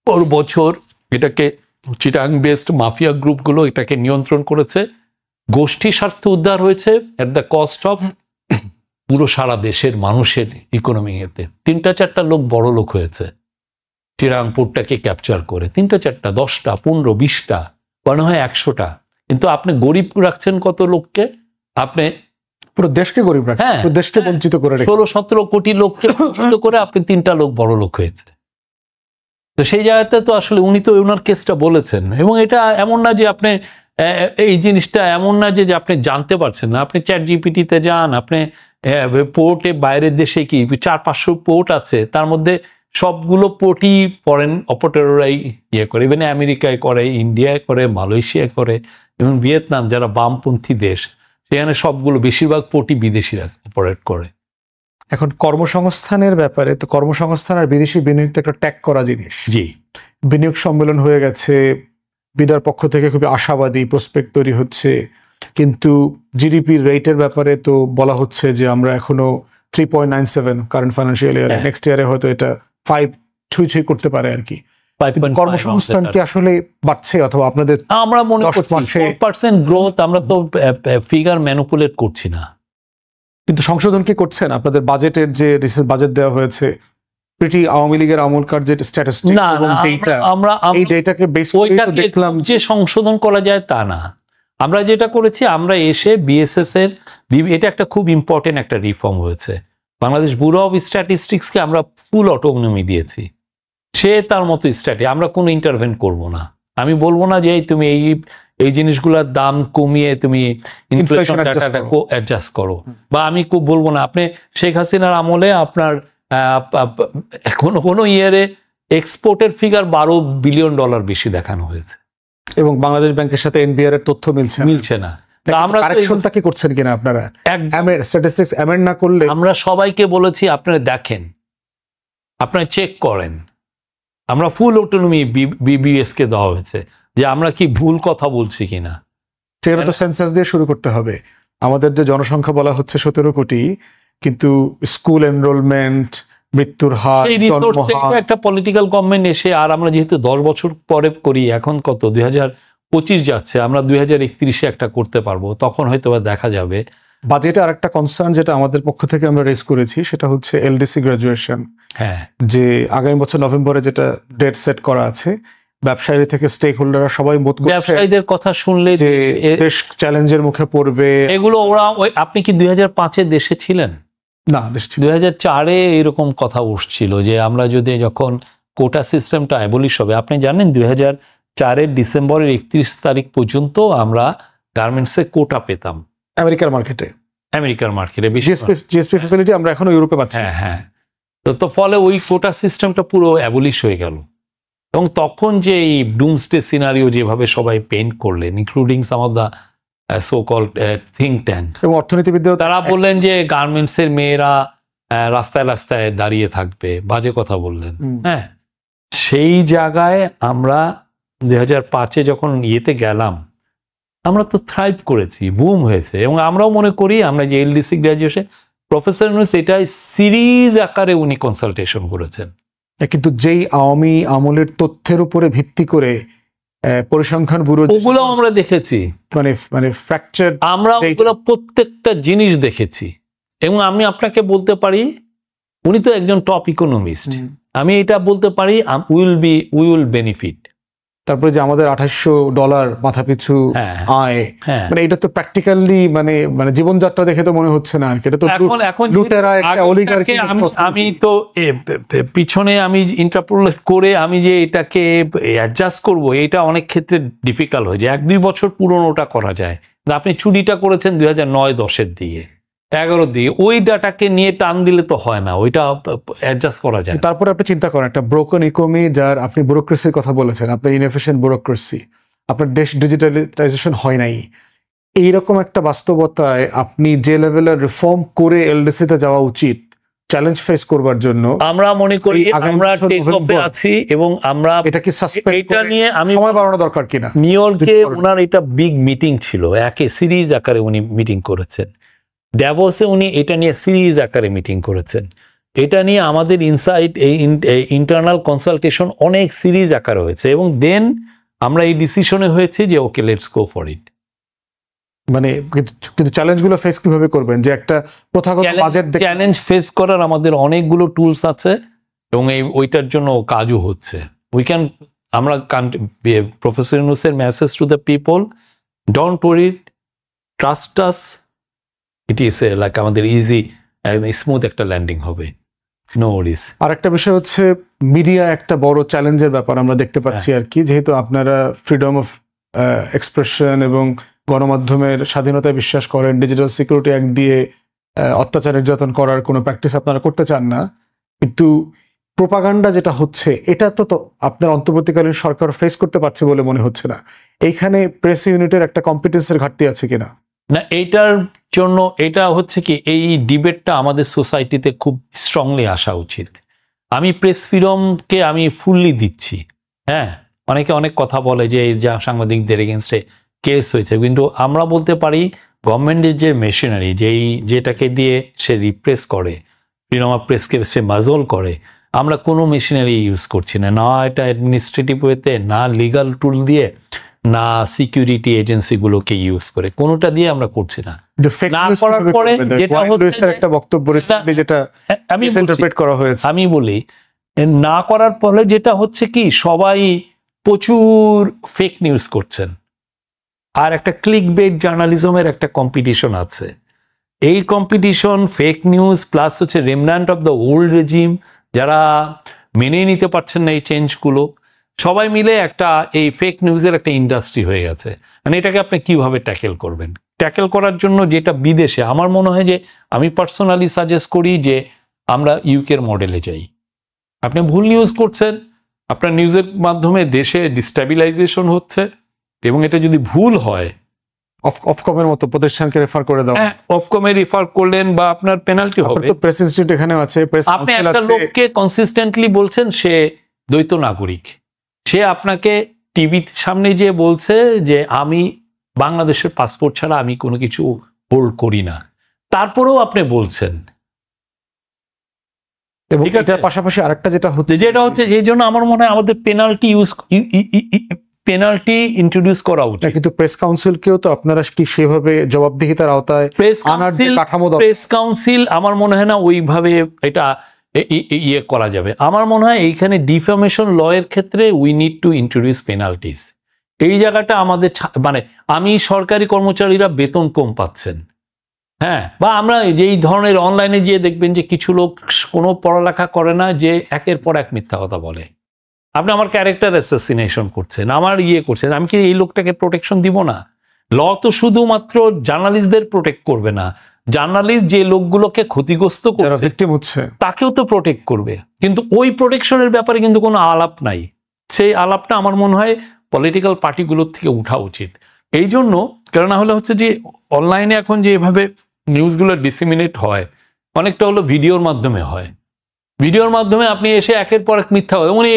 পর বছর এটাকে চিটাগাং বেসড মাফিয়া গ্রুপগুলো এটাকে নিয়ন্ত্রণ করেছে, গোষ্ঠী স্বার্থ উদ্ধার হয়েছে এট দ্য কস্ট অফ পুরো সারা দেশের মানুষের ইকোনমিতে। 3-4টা লোক বড় লোক হয়েছে চিটাগাং পোর্টটাকে ক্যাপচার করে, 3-4টা, 10টা, 15, 20টা, মনে হয় 100টা। কিন্তু আপনি গরিব রাখছেন কত লোককে? আপনি পুরো দেশকে গরিব রাখছেন, পুরো দেশকে বঞ্চিত করে, 16-17 কোটি লোককে বঞ্চিত করে আপনি 3টা লোক বড় লোক হয়েছে। তো সেই জায়গাতে তো আসলে উনি তো ওনার কেসটা বলেছেন। এবং এটা এমন না যে আপনি এই জিনিসটা এমন না যে আপনি জানতে পারছেন না, আপনি চ্যাট জিপিটিতে যান, আপনি পোর্টে বাইরের দেশে কি 400-500 পোর্ট আছে, তার মধ্যে সবগুলো পোর্টই ফরেন অপারেটররাই ইয়ে করে, ইভেন আমেরিকায় করে, ইন্ডিয়ায় করে, মালয়েশিয়ায় করে, এবং ভিয়েতনাম যারা বামপন্থী দেশ, সেখানে সবগুলো বেশিরভাগ পোর্টই বিদেশিরা অপারেট করে। এখন কর্মসংস্থানের ব্যাপারে তো কর্মসংস্থান আর বিদেশি বিনিয়োগ তো একটা ট্যাগ করা জিনিস। জি, বিনিয়োগ সম্মেলন হয়ে গেছে, বিডার পক্ষ থেকে খুবই আশাবাদী প্রসপেক্ট তৈরি হচ্ছে, কিন্তু জিডিপির রেটের ব্যাপারে তো বলা হচ্ছে যে আমরা এখনো 3.97 কারেন্ট ফাইন্যান্সিয়াল ইয়ারে, নেক্সট ইয়ারে হয়তো এটা 5 ছুঁই করতে পারে আর কি। কর্মসংস্থান কি আসলে বাড়ছে, অথবা আপনাদের আমরা মনে করছি 4% গ্রোথ, আমরা তো ফিগার ম্যানিপুলেট করছি না, কিন্তু সংশোধন কি করছেন? আপনাদের বাজেটের যে রিসেন্ট বাজেট দেওয়া হয়েছে, প্রিটি আওয়ামী লীগের আমলকার যে স্ট্যাটিস্টিক্স এবং ডেটা, এই ডেটাকে বেস করে তো দেখলাম যে সংশোধন করা যায় তা না। আমরা যেটা করেছি, আমরা এসে বিএসএস এর, এটা একটা খুব ইম্পর্টেন্ট একটা রিফর্ম হয়েছে, বাংলাদেশ ব্যুরো অফ স্ট্যাটিস্টিক্সকে আমরা ফুল অটোনমি দিয়েছি, সে তার মতো স্ট্যাটি, আমরা কোনো ইন্টারভেন করব না। আমি বলবো না যে তুমি এই জিনিসগুলোর দাম কমিয়ে তুমি ইনফ্লেশন ডাটাটা অ্যাডজাস্ট করো, বা আমি খুব বলবো না আপনি শেখ হাসিনার আমলে আপনার কোনো ইয়ারে এক্সপোর্টের ফিগার $12 বিলিয়ন বেশি দেখানো হয়েছে, এবং বাংলাদেশ ব্যাংকের সাথে এনবিআর এর তথ্য মিলছে না। আমরা কারেকশনটা কি করছেন কিনা আপনারা? স্ট্যাটিস্টিক্স অ্যামেন্ড না করলে আমরা সবাইকে বলেছি আপনারা দেখেন, আপনারা চেক করেন, আমরা ফুল অটোনমি বিবিএস কে দেওয়া হয়েছে যে আমরা কি ভুল কথা বলছি কিনা। সেটা তো সেন্সাস দিয়ে শুরু করতে হবে। আমাদের যে জনসংখ্যা বলা হচ্ছে 17 কোটি, কিন্তু স্কুল এনরোলমেন্ট, মৃত্যুর হার, একটা পলিটিক্যাল গভর্নমেন্ট এসে, আর আমরা যেহেতু 10 বছর পরে করি, এখন কত 2025 যাচ্ছে, আমরা 2031-এ একটা করতে পারবো, তখন হয়তো দেখা যাবে। বাজেটে আর একটা কনসার্ন যেটা আমাদের পক্ষ থেকে আমরা রেজ করেছি, সেটা হচ্ছে এলডিসি গ্রাজুয়েশন। হ্যাঁ, যে আগামী বছর নভেম্বরে যেটা ডেট সেট করা আছে, ব্যবসায়ী থেকে স্টেক হোল্ডাররা সবাই মত করছে, ব্যবসায়ীদের কথা শুনলে যে দেশ চ্যালেঞ্জের মুখে পড়বে। এগুলো ওরা, আপনি কি 2005-এ দেশে ছিলেন? না, দেশ ছিল 2004-এ এরকম কথা উঠছিল যে আমরা যদি যখন কোটা সিস্টেমটা অ্যাবলিশ হবে, আপনি জানেন 2004-এর ডিসেম্বরের 31 তারিখ পর্যন্ত আমরা গার্মেন্টসে কোটা পেতাম আমেরিকার মার্কেটে, আমেরিকার মার্কেটে। জিএসপি ফ্যাসিলিটি আমরা এখনো ইউরোপে পাচ্ছি। হ্যাঁ হ্যাঁ, তো ফলে ওই কোটা সিস্টেমটা পুরো অ্যাবলিশ হয়ে গেল। এবং তখন যে এই ডুমসডে সিনারিও যেভাবে সবাই পেইন্ট করলেন, including some of the so called think tank, এবং অর্থনীতিবিদরাও তারা বললেন যে গার্মেন্টসের মেয়েরা রাস্তায় রাস্তায় দাঁড়িয়ে থাকবে, বাজে কথা বললেন। হ্যাঁ, সেই জায়গায় আমরা 2005-এ যখন ইয়েতে গেলাম, আমরা তো থ্রাইভ করেছি, বুম হয়েছে। এবং আমরাও মনে করি আমরা যে এলডিসি গ্র্যাজুয়েশন, প্রফেসর ইউনূস এটা সিরিজ আকারে উনি কনসালটেশন করেছেন। কিন্তু যেই আওয়ামী আমলের তথ্যের উপরে ভিত্তি করে পরিসংখ্যান ব্যুরো, ওগুলো আমরা দেখেছি, মানে ফ্র্যাকচার, আমরা ওগুলো প্রত্যেকটা জিনিস দেখেছি। এবং আমি আপনাকে বলতে পারি, উনি তো একজন টপ ইকোনমিস্ট, আমি এটা বলতে পারি উই উইল বেনিফিট। তারপরে যে আমাদের $2800 মাথাপিছু আয়, মানে এটা তো প্র্যাকটিক্যালি মানে জীবনযাত্রা দেখে তো মনে হচ্ছে না আর কি, এটা তো এখন লুটেরা একটা অলিগার্কি। আমি তো পিছনে আমি ইন্টারপোলেট করে আমি যে এটাকে অ্যাডজাস্ট করব, এটা অনেক ক্ষেত্রে ডিফিকাল্ট হয়ে যায়। 1-2 বছর পুরনোটা করা যায়। আপনি চুরিটা করেছেন 2009-10-এর দিকে, 11 দিয়ে, ওই ডাটাকে নিয়ে টান দিলে তো হয় না, ওইটা অ্যাডজাস্ট করা যায়। তারপরে আপনি চিন্তা করেন একটা ব্রোকেন ইকোনমি, যার আপনি ব্যুরোক্রেসির কথা বলেছেন, আপনার ইনএফিশিয়েন্ট ব্যুরোক্রেসি, আপনার দেশ ডিজিটালাইজেশন হয় নাই, এইরকম একটা বাস্তবতায় আপনি যে লেভেলের রিফর্ম করে এলডিসিতে যাওয়া উচিত চ্যালেঞ্জ ফেস করবার জন্য, আমরা মনে করি আমরা টেক অফে আছি। এবং আমরা এটা কি সাসপেন্ড, এটা নিয়ে আমি সময় বাড়ানো দরকার কিনা। নিউ ইয়র্কে ওনার এটা বিগ মিটিং ছিল, একে সিরিজ আকারে উনি মিটিং করেছেন। ড্যাভোসে উনি এটা নিয়ে সিরিজ আকারে মিটিং করেছেন। এটা নিয়ে আমাদের ইনসাইট, এই ইন্টারনাল কনসালটেশন অনেক সিরিজ আকারে হয়েছে। এবং দেন আমরা এই ডিসিশনে হয়েছে যে ওকে, লেটস গো ফর ইট। মানে কিন্তু চ্যালেঞ্জগুলো ফেস কিভাবে করবেন, যে একটা প্রথাগত বাজেট চ্যালেঞ্জ ফেস করার আমাদের অনেকগুলো টুলস আছে, এবং ওইটার জন্য কাজও হচ্ছে। আমরা প্রফেসর ইউনূসের message to the people, don't worry, trust us, it is like আমাদের ইজি স্মুথ একটা ল্যান্ডিং হবে, নো ওয়ারিস। আর একটা বিষয় হচ্ছে মিডিয়া একটা বড় চ্যালেঞ্জের ব্যাপার আমরা দেখতে পাচ্ছি আর কি, যেহেতু আপনারা ফ্রিডম অফ এক্সপ্রেশন এবং গণমাধ্যমের স্বাধীনতায় বিশ্বাস করেন, ডিজিটাল সিকিউরিটি অ্যাক্ট দিয়ে অত্যাচার নির্যাতন করার কোনো প্র্যাকটিস আপনারা করতে চান না, কিন্তু প্রোপাগান্ডা যেটা হচ্ছে এটা তো আপনার অন্তর্বর্তীকালীন সরকার ফেস করতে পারছে বলে মনে হচ্ছে না। এইখানে প্রেস ইউনিটের একটা কম্পিটেন্সের ঘাটতি আছে কিনা? না, এইটার জন্য এটা হচ্ছে কি, এই ডিবেটটা আমাদের সোসাইটিতে খুব স্ট্রংলি আসা উচিত। আমি প্রেস ফ্রিডমকে আমি ফুললি দিচ্ছি। হ্যাঁ, অনেকে অনেক কথা বলে যে এই যা সাংবাদিকদের এগেনস্টে কেস হয়েছে, কিন্তু আমরা বলতে পারি গভর্নমেন্টের যে মেশিনারি, যেটাকে দিয়ে সে রিপ্রেস করে, ফ্রিডম অফ প্রেসকে সে মাজল করে, আমরা কোনো মেশিনারি ইউজ করছি না, না এটা অ্যাডমিনিস্ট্রেটিভ ওয়েতে, না লিগাল টুল দিয়ে, না সিকিউরিটি এজেন্সিগুলোকে ইউজ করে, কোনোটা দিয়ে আমরা করছি না। না করার পরে যেটা হচ্ছে একটা বক্তব্য যেটা আমি ইন্টারপ্রেট করা হয়েছে, আমি বলি না করার পরে যেটা হচ্ছে কি, সবাই প্রচুর ফেক নিউজ করছেন। আর একটা ক্লিক বেট জার্নালিজমের একটা কম্পিটিশন আছে। এই কম্পিটিশন ফেক নিউজ প্লাস হচ্ছে রেমন্যান্ট অফ দ্য ওল্ড রেজিম, যারা মেনে নিতে পারছেন না এই চেঞ্জগুলো, সবাই মিলে একটা এই ফেক নিউজের একটা ইন্ডাস্ট্রি হয়ে গেছে। মানে এটাকে আপনি কিভাবে ট্যাকেল করবেন? ট্যাকেল করার জন্য যেটা বিদেশে, আমার মনে হয় যে আমি পার্সোনালি সাজেস্ট করি যে আমরা ইউকের মডেলে যাই। আপনি ভুল নিউজ করছেন, আপনার নিউজের মাধ্যমে দেশে ডিস্টেবিলাইজেশন হচ্ছে, এবং এটা যদি ভুল হয় অফকমের মতো প্রতিষ্ঠানকে রেফার করে দাও, অফকমে রেফার করলেন বা আপনার পেনাল্টি হবে। তো প্রেস ইনস্টিটিউট এখানে আছে, প্রেস আপনি একটা লোককে কনসিস্টেন্টলি বলছেন সে দ্বৈত নাগরিক, সে আপনাকে টিভির সামনে যে বলছে যে আমি বাংলাদেশের পাসপোর্ট ছাড়া আমি কোনো কিছু হোল্ড করি না, তারপরেও আপনি বলছেন। এবং এটার পাশাপাশি আরেকটা যেটা হচ্ছে এই জন্য আমার মনে হয় আমাদের পেনাল্টি ইন্ট্রোডিউস করা উচিত। কিন্তু প্রেস কাউন্সিলকেও তো আপনারা কি সেভাবে জবাবদিহিতার আওতায় আনার যে কাঠামো, প্রেস কাউন্সিল আমার মনে হয় না ওইভাবে এটা ইয়ে করা যাবে। আমার মনে হয় এইখানে ডিফামেশন ল এর ক্ষেত্রে we need to introduce penalties. এই জায়গাটা আমাদের, মানে আমি সরকারি কর্মচারীরা বেতন কম পাচ্ছেন, হ্যাঁ, বা আমরা যেই ধরনের অনলাইনে গিয়ে দেখবেন যে কিছু লোক কোনো পড়ালেখা করে না, যে একের পর এক মিথ্যা কথা বলে। আপনি আমার ক্যারেক্টার অ্যাসাসিনেশন করছেন, আমার করছেন, আমি কি এই লোকটাকে প্রোটেকশন দিব না? ল তো শুধুমাত্র জার্নালিস্টদের প্রোটেক্ট করবে না, জার্নালিস্ট যে লোকগুলোকে ক্ষতিগ্রস্ত করছে ভিকটিম হচ্ছে তাকেও তো প্রোটেক্ট করবে। কিন্তু ওই প্রোটেকশনের ব্যাপারে কিন্তু কোনো আলাপ নাই। সেই আলাপটা আমার মনে হয় পলিটিক্যাল পার্টিগুলোর থেকে উঠা উচিত। এই জন্য, কারণ হলে হচ্ছে যে অনলাইনে এখন যে এভাবে নিউজগুলো ডিসিমিনেট হয়, অনেকটা হলো ভিডিওর মাধ্যমে হয়। ভিডিওর মাধ্যমে আপনি এসে একের পর এক মিথ্যা, উনি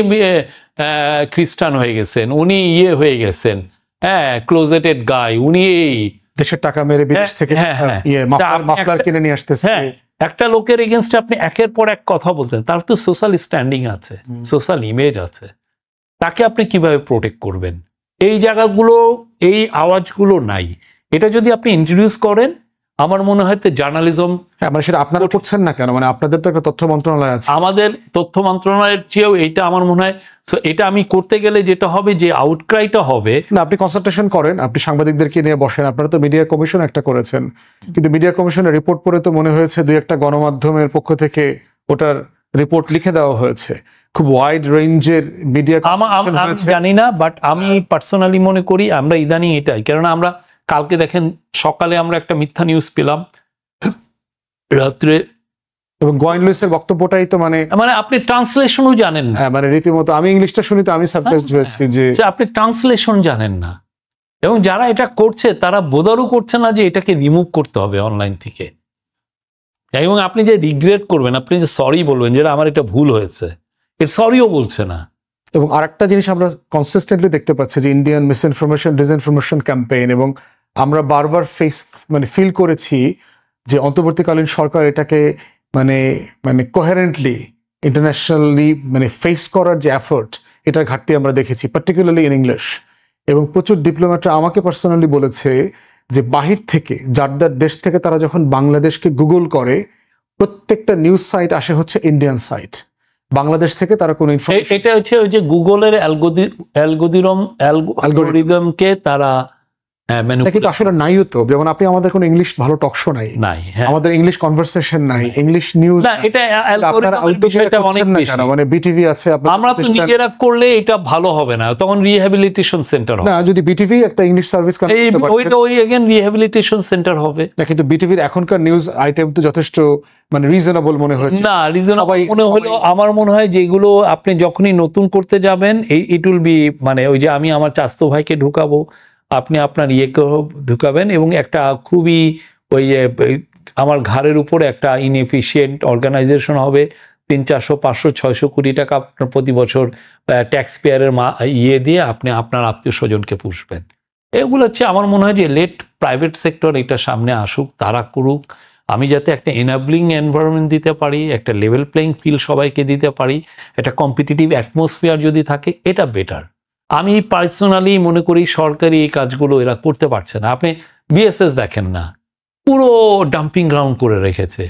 খ্রিস্টান হয়ে গেছেন, উনি হয়ে গেছেন, হ্যাঁ ক্লোজেটেড গাই, উনি এই দেশের টাকা মেরে বিদেশ থেকে মাফলার কিনে নিয়ে আসতেছে। হ্যাঁ, একটা লোকের এগেনস্টে আপনি একের পর এক কথা বলতেন, তার তো সোশ্যাল স্ট্যান্ডিং আছে, সোশ্যাল ইমেজ আছে, তাকে আপনি কিভাবে প্রোটেক্ট করবেন? এই জায়গাগুলো, এই আওয়াজগুলো নাই। এটা যদি আপনি ইন্ট্রোডিউস করেন, আমার মনে হয় জার্নালিজম। মানে সেটা আপনারা করছেন না কেন? মানে আপনাদের তো একটা তথ্য মন্ত্রণালয় আছে। আমাদের তথ্য মন্ত্রণালয়ের চেয়েও এটা আমার মনে হয়, এটা আমি করতে গেলে যেটা হবে, যে আউটক্রাইটা হবে না, আপনি কনসালটেশন করেন, আপনি সাংবাদিকদেরকে নিয়ে বসেন। আপনারা তো মিডিয়া কমিশন একটা করেছেন, কিন্তু মিডিয়া কমিশনের রিপোর্ট পড়ে তো মনে হয়েছে দুই একটা গণমাধ্যমের পক্ষ থেকে ওটার রিপোর্ট লিখে দেওয়া হয়েছে। খুব ওয়াইড রেঞ্জের মিডিয়া আমি জানি না, বাট আমি পার্সোনালি মনে করি আমরা ইদানিং এটাই, কারণ আমরা কালকে দেখেন সকালে আমরা একটা মিথ্যা নিউজ পেলাম, রাত্রে, এবং গোয়েন লুইসের বক্তব্যটাই তো মানে আপনি ট্রান্সলেশনও জানেন না। মানে রীতিমতো আমি ইংলিশটা শুনি তো আমি সারপ্রাইজড হয়েছি যে আপনি ট্রান্সলেশন জানেন না, এবং যারা এটা করছে তারা বোধারও করছে না যে এটাকে রিমুভ করতে হবে অনলাইন থেকে। এবং আপনি যে রিগ্রেট করবেন, আপনি যে সরি বলবেন যেটা আমার এটা ভুল হয়েছে, এর সরিও বলছে না। এবং আরেকটা জিনিস আমরা কনসিস্টেন্টলি দেখতে পাচ্ছি যে ইন্ডিয়ান মিসইনফরমেশন ডিসইনফরমেশন ক্যাম্পেইন, এবং আমরা বারবার ফিল করেছি যে অন্তর্বর্তীকালীন সরকার এটাকে মানে কোহেরেন্টলি ইন্টারন্যাশনালি ফেস করার যে এফোর্ট, এটার ঘাটতি আমরা দেখেছি, পার্টিকুলারলি ইন ইংলিশ। এবং প্রচুর ডিপ্লোম্যাটরা আমাকে পার্সোনালি বলেছে যে বাহির থেকে, যার দেশ থেকে তারা যখন বাংলাদেশকে গুগল করে, প্রত্যেকটা নিউজ সাইট আসে হচ্ছে ইন্ডিয়ান সাইট। বাংলাদেশ থেকে তারা কোনো ইনফরমেশন, এটা হচ্ছে ওই যে গুগলের অ্যালগোরিদমকে তারা কিন্তু আসলে নাইও তো। যেমন আপনি, আমাদের কোনো ইংলিশ ভালো টকশো নাই, আমাদের ইংলিশ কনভারসেশন নাই, ইংলিশ নিউজ না, এটা অনেক বেশি। মানে বিটিভি আছে, আমরা তো নিজেরা করলে এটা ভালো হবে না, তখন রিহ্যাবিলিটেশন সেন্টার হবে না। যদি বিটিভি একটা ইংলিশ সার্ভিস ওই এগেন রিহ্যাবিলিটেশন সেন্টার হবে না। কিন্তু বিটিভির এখনকার নিউজ আইটেম তো যথেষ্ট রিজনেবল মনে হয়েছে। না, রিজনেবল মনে হলো আমার মনে হয় যেগুলো আপনি যখনই নতুন করতে যাবেন, ইট উইল বি, ওই যে আমি আমার চাচতো ভাইকে ঢুকাবো, আপনি আপনার ঢুকাবেন, এবং একটা খুবই ওই আমার ঘাড়ের উপরে একটা ইনএফিশিয়েন্ট অর্গানাইজেশন হবে, 300, 500, 600 কোটি টাকা আপনার প্রতি বছর ট্যাক্স পেয়ারের দিয়ে আপনি আপনার আত্মীয় স্বজনকে পুষবেন। এগুলো হচ্ছে আমার মনে হয় যে লেট প্রাইভেট সেক্টর এটা সামনে আসুক, তারা করুক। আমি যাতে একটা এনাবলিং এনভায়রনমেন্ট দিতে পারি, একটা লেভেল প্লেইং ফিল্ড সবাইকে দিতে পারি, একটা কম্পিটিটিভ অ্যাটমসফিয়ার যদি থাকে, এটা বেটার। আমি পার্সোনালি মনে করি সরকারি এই কাজগুলো এরা করতে পারছে না। আপনি বিএসএস দেখেন না, পুরো ডাম্পিং গ্রাউন্ড করে রেখেছে।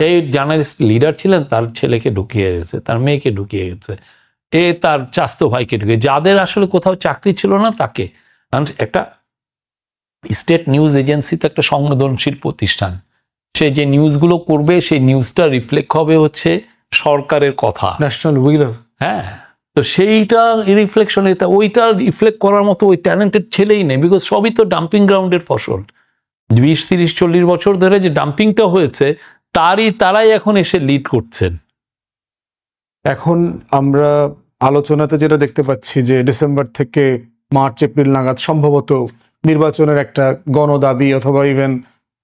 এই জার্নালিস্ট লিডার ছিলেন, তার ছেলেকে ঢুকিয়ে গেছে, তার মেয়েকে ঢুকিয়ে গেছে, তার চাচতো ভাইকে ঢুকিয়ে, যাদের আসলে কোথাও চাকরি ছিল না তাকে। একটা স্টেট নিউজ এজেন্সি তো একটা সংবেদনশীল প্রতিষ্ঠান, সে যে নিউজগুলো করবে সেই নিউজটা রিফ্লেক্ট হবে হচ্ছে সরকারের কথা, ন্যাশনাল উইল। হ্যাঁ, তো সেইটা রিফ্লেকশন, ওইটা রিফ্লেক্ট করার মতো ওই ট্যালেন্টেড ছেলেই নেই, বিকজ সবই তো ডাম্পিং গ্রাউন্ডের ফসল। 20, 30, 40 বছর ধরে যে ডাম্পিংটা হয়েছে, তারাই এখন এসে লিড করছেন। এখন আমরা আলোচনাতে যেটা দেখতে পাচ্ছি যে ডিসেম্বর থেকে মার্চ এপ্রিল নাগাদ সম্ভবত নির্বাচনের একটা গণদাবি, অথবা ইভেন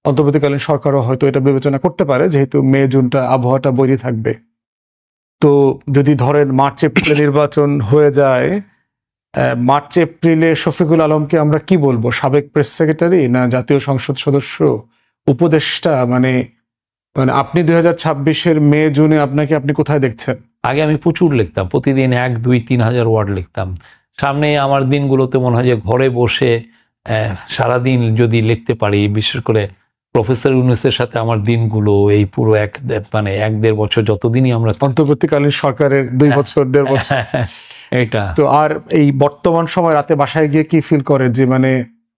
অন্তর্বর্তীকালীন সরকারও হয়তো এটা বিবেচনা করতে পারে, যেহেতু মে জুনটা আবহাওয়াটা বৈরী থাকবে। তো যদি ধরেন মার্চ এপ্রিলে নির্বাচন হয়ে যায়, মার্চ এপ্রিলে শফিকুল আলমকে আমরা কি বলবো? সাবেক প্রেস সেক্রেটারি, না জাতীয় সংসদ সদস্য, উপদেষ্টা? মানে আপনি 2026-এর মে জুনে আপনি কোথায় দেখছেন? আগে আমি প্রচুর লিখতাম, প্রতিদিন 1, 2, 3 হাজার ওয়ার্ড লিখতাম। সামনে আমার দিনগুলোতে মনে হয় যে ঘরে বসে সারাদিন যদি লিখতে পারি, বিশেষ করে প্রফেসর ইউনূসের সাথে আমার দিনগুলো, এই পুরো 1-1.5 বছর, যতদিনই আমরা অন্তর্বর্তীকালীন সরকারের 2 বছর 1.5 বছর, এটা তো আর এই বর্তমান সময় রাতে বাসায় গিয়ে কি ফিল করে যে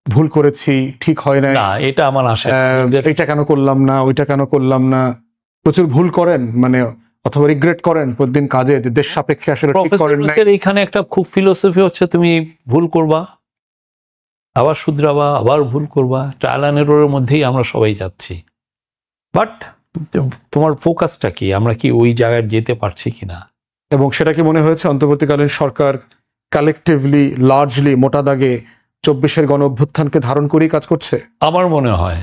ভুল করেছি, ঠিক হয় না, না, এটা আমার আশা এইটা কেন করলাম না, ওইটা কেন করলাম না, প্রচুর ভুল করেন মানে, অথবা রিগ্রেট করেন প্রতিদিন কাজে যে দেশ সাপেক্ষে আসলে ঠিক প্রফেসর করেন নাই? ইউনূসের এখানে একটা খুব ফিলোসফি হচ্ছে, তুমি ভুল করবা, আবার শুধরাবা, আবার ভুল করবা, ট্রায়াল অ্যান্ড এররের মধ্যেই আমরা সবাই যাচ্ছি। বাট তোমার ফোকাসটা কি, আমরা কি ওই জায়গায় যেতে পারছি কিনা? এবং সেটা কি মনে হয়েছে অন্তর্বর্তীকালীন সরকার কালেকটিভলি, লার্জলি, মোটা দাগে 24-এর গণ অভ্যুত্থানকে ধারণ করেই কাজ করছে? আমার মনে হয়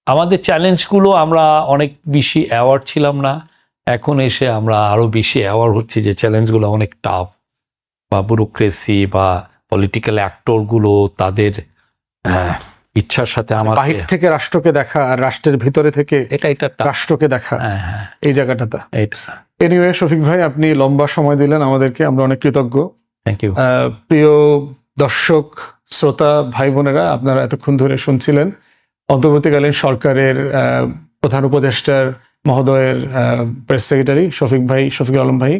আমাদের চ্যালেঞ্জগুলো, আমরা অনেক বেশি অ্যাওয়ার্ড ছিলাম না, এখন এসে আমরা আরো বেশি অ্যাওয়ার্ড হচ্ছি যে চ্যালেঞ্জগুলো অনেক টাফ, বা ব্যুরোক্রেসি বা পলিটিক্যাল অ্যাক্টরগুলো তাদের ইচ্ছার সাথে আমাদের বাহির থেকে রাষ্ট্রকে দেখা আর রাষ্ট্রের ভিতরে থেকে এটা রাষ্ট্রকে দেখা, এই জায়গাটাতে। এটা এনিওয়ে, শফিক ভাই, আপনি লম্বা সময় দিলেন আমাদেরকে, আমরা অনেক কৃতজ্ঞ। Thank you. প্রিয় দর্শক, শ্রোতা, ভাই বোনেরা, আপনারা এতক্ষণ ধরে শুনছিলেন অন্তর্বর্তীকালীন সরকারের প্রধান উপদেষ্টার মহোদয়ের প্রেস সেক্রেটারি শফিকুল আলম ভাই,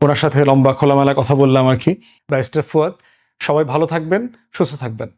ওনার সাথে লম্বা খোলামেলা কথা বললাম আর কি। ব্যারিস্টার ফুয়াদ, সবাই ভালো থাকবেন, সুস্থ থাকবেন।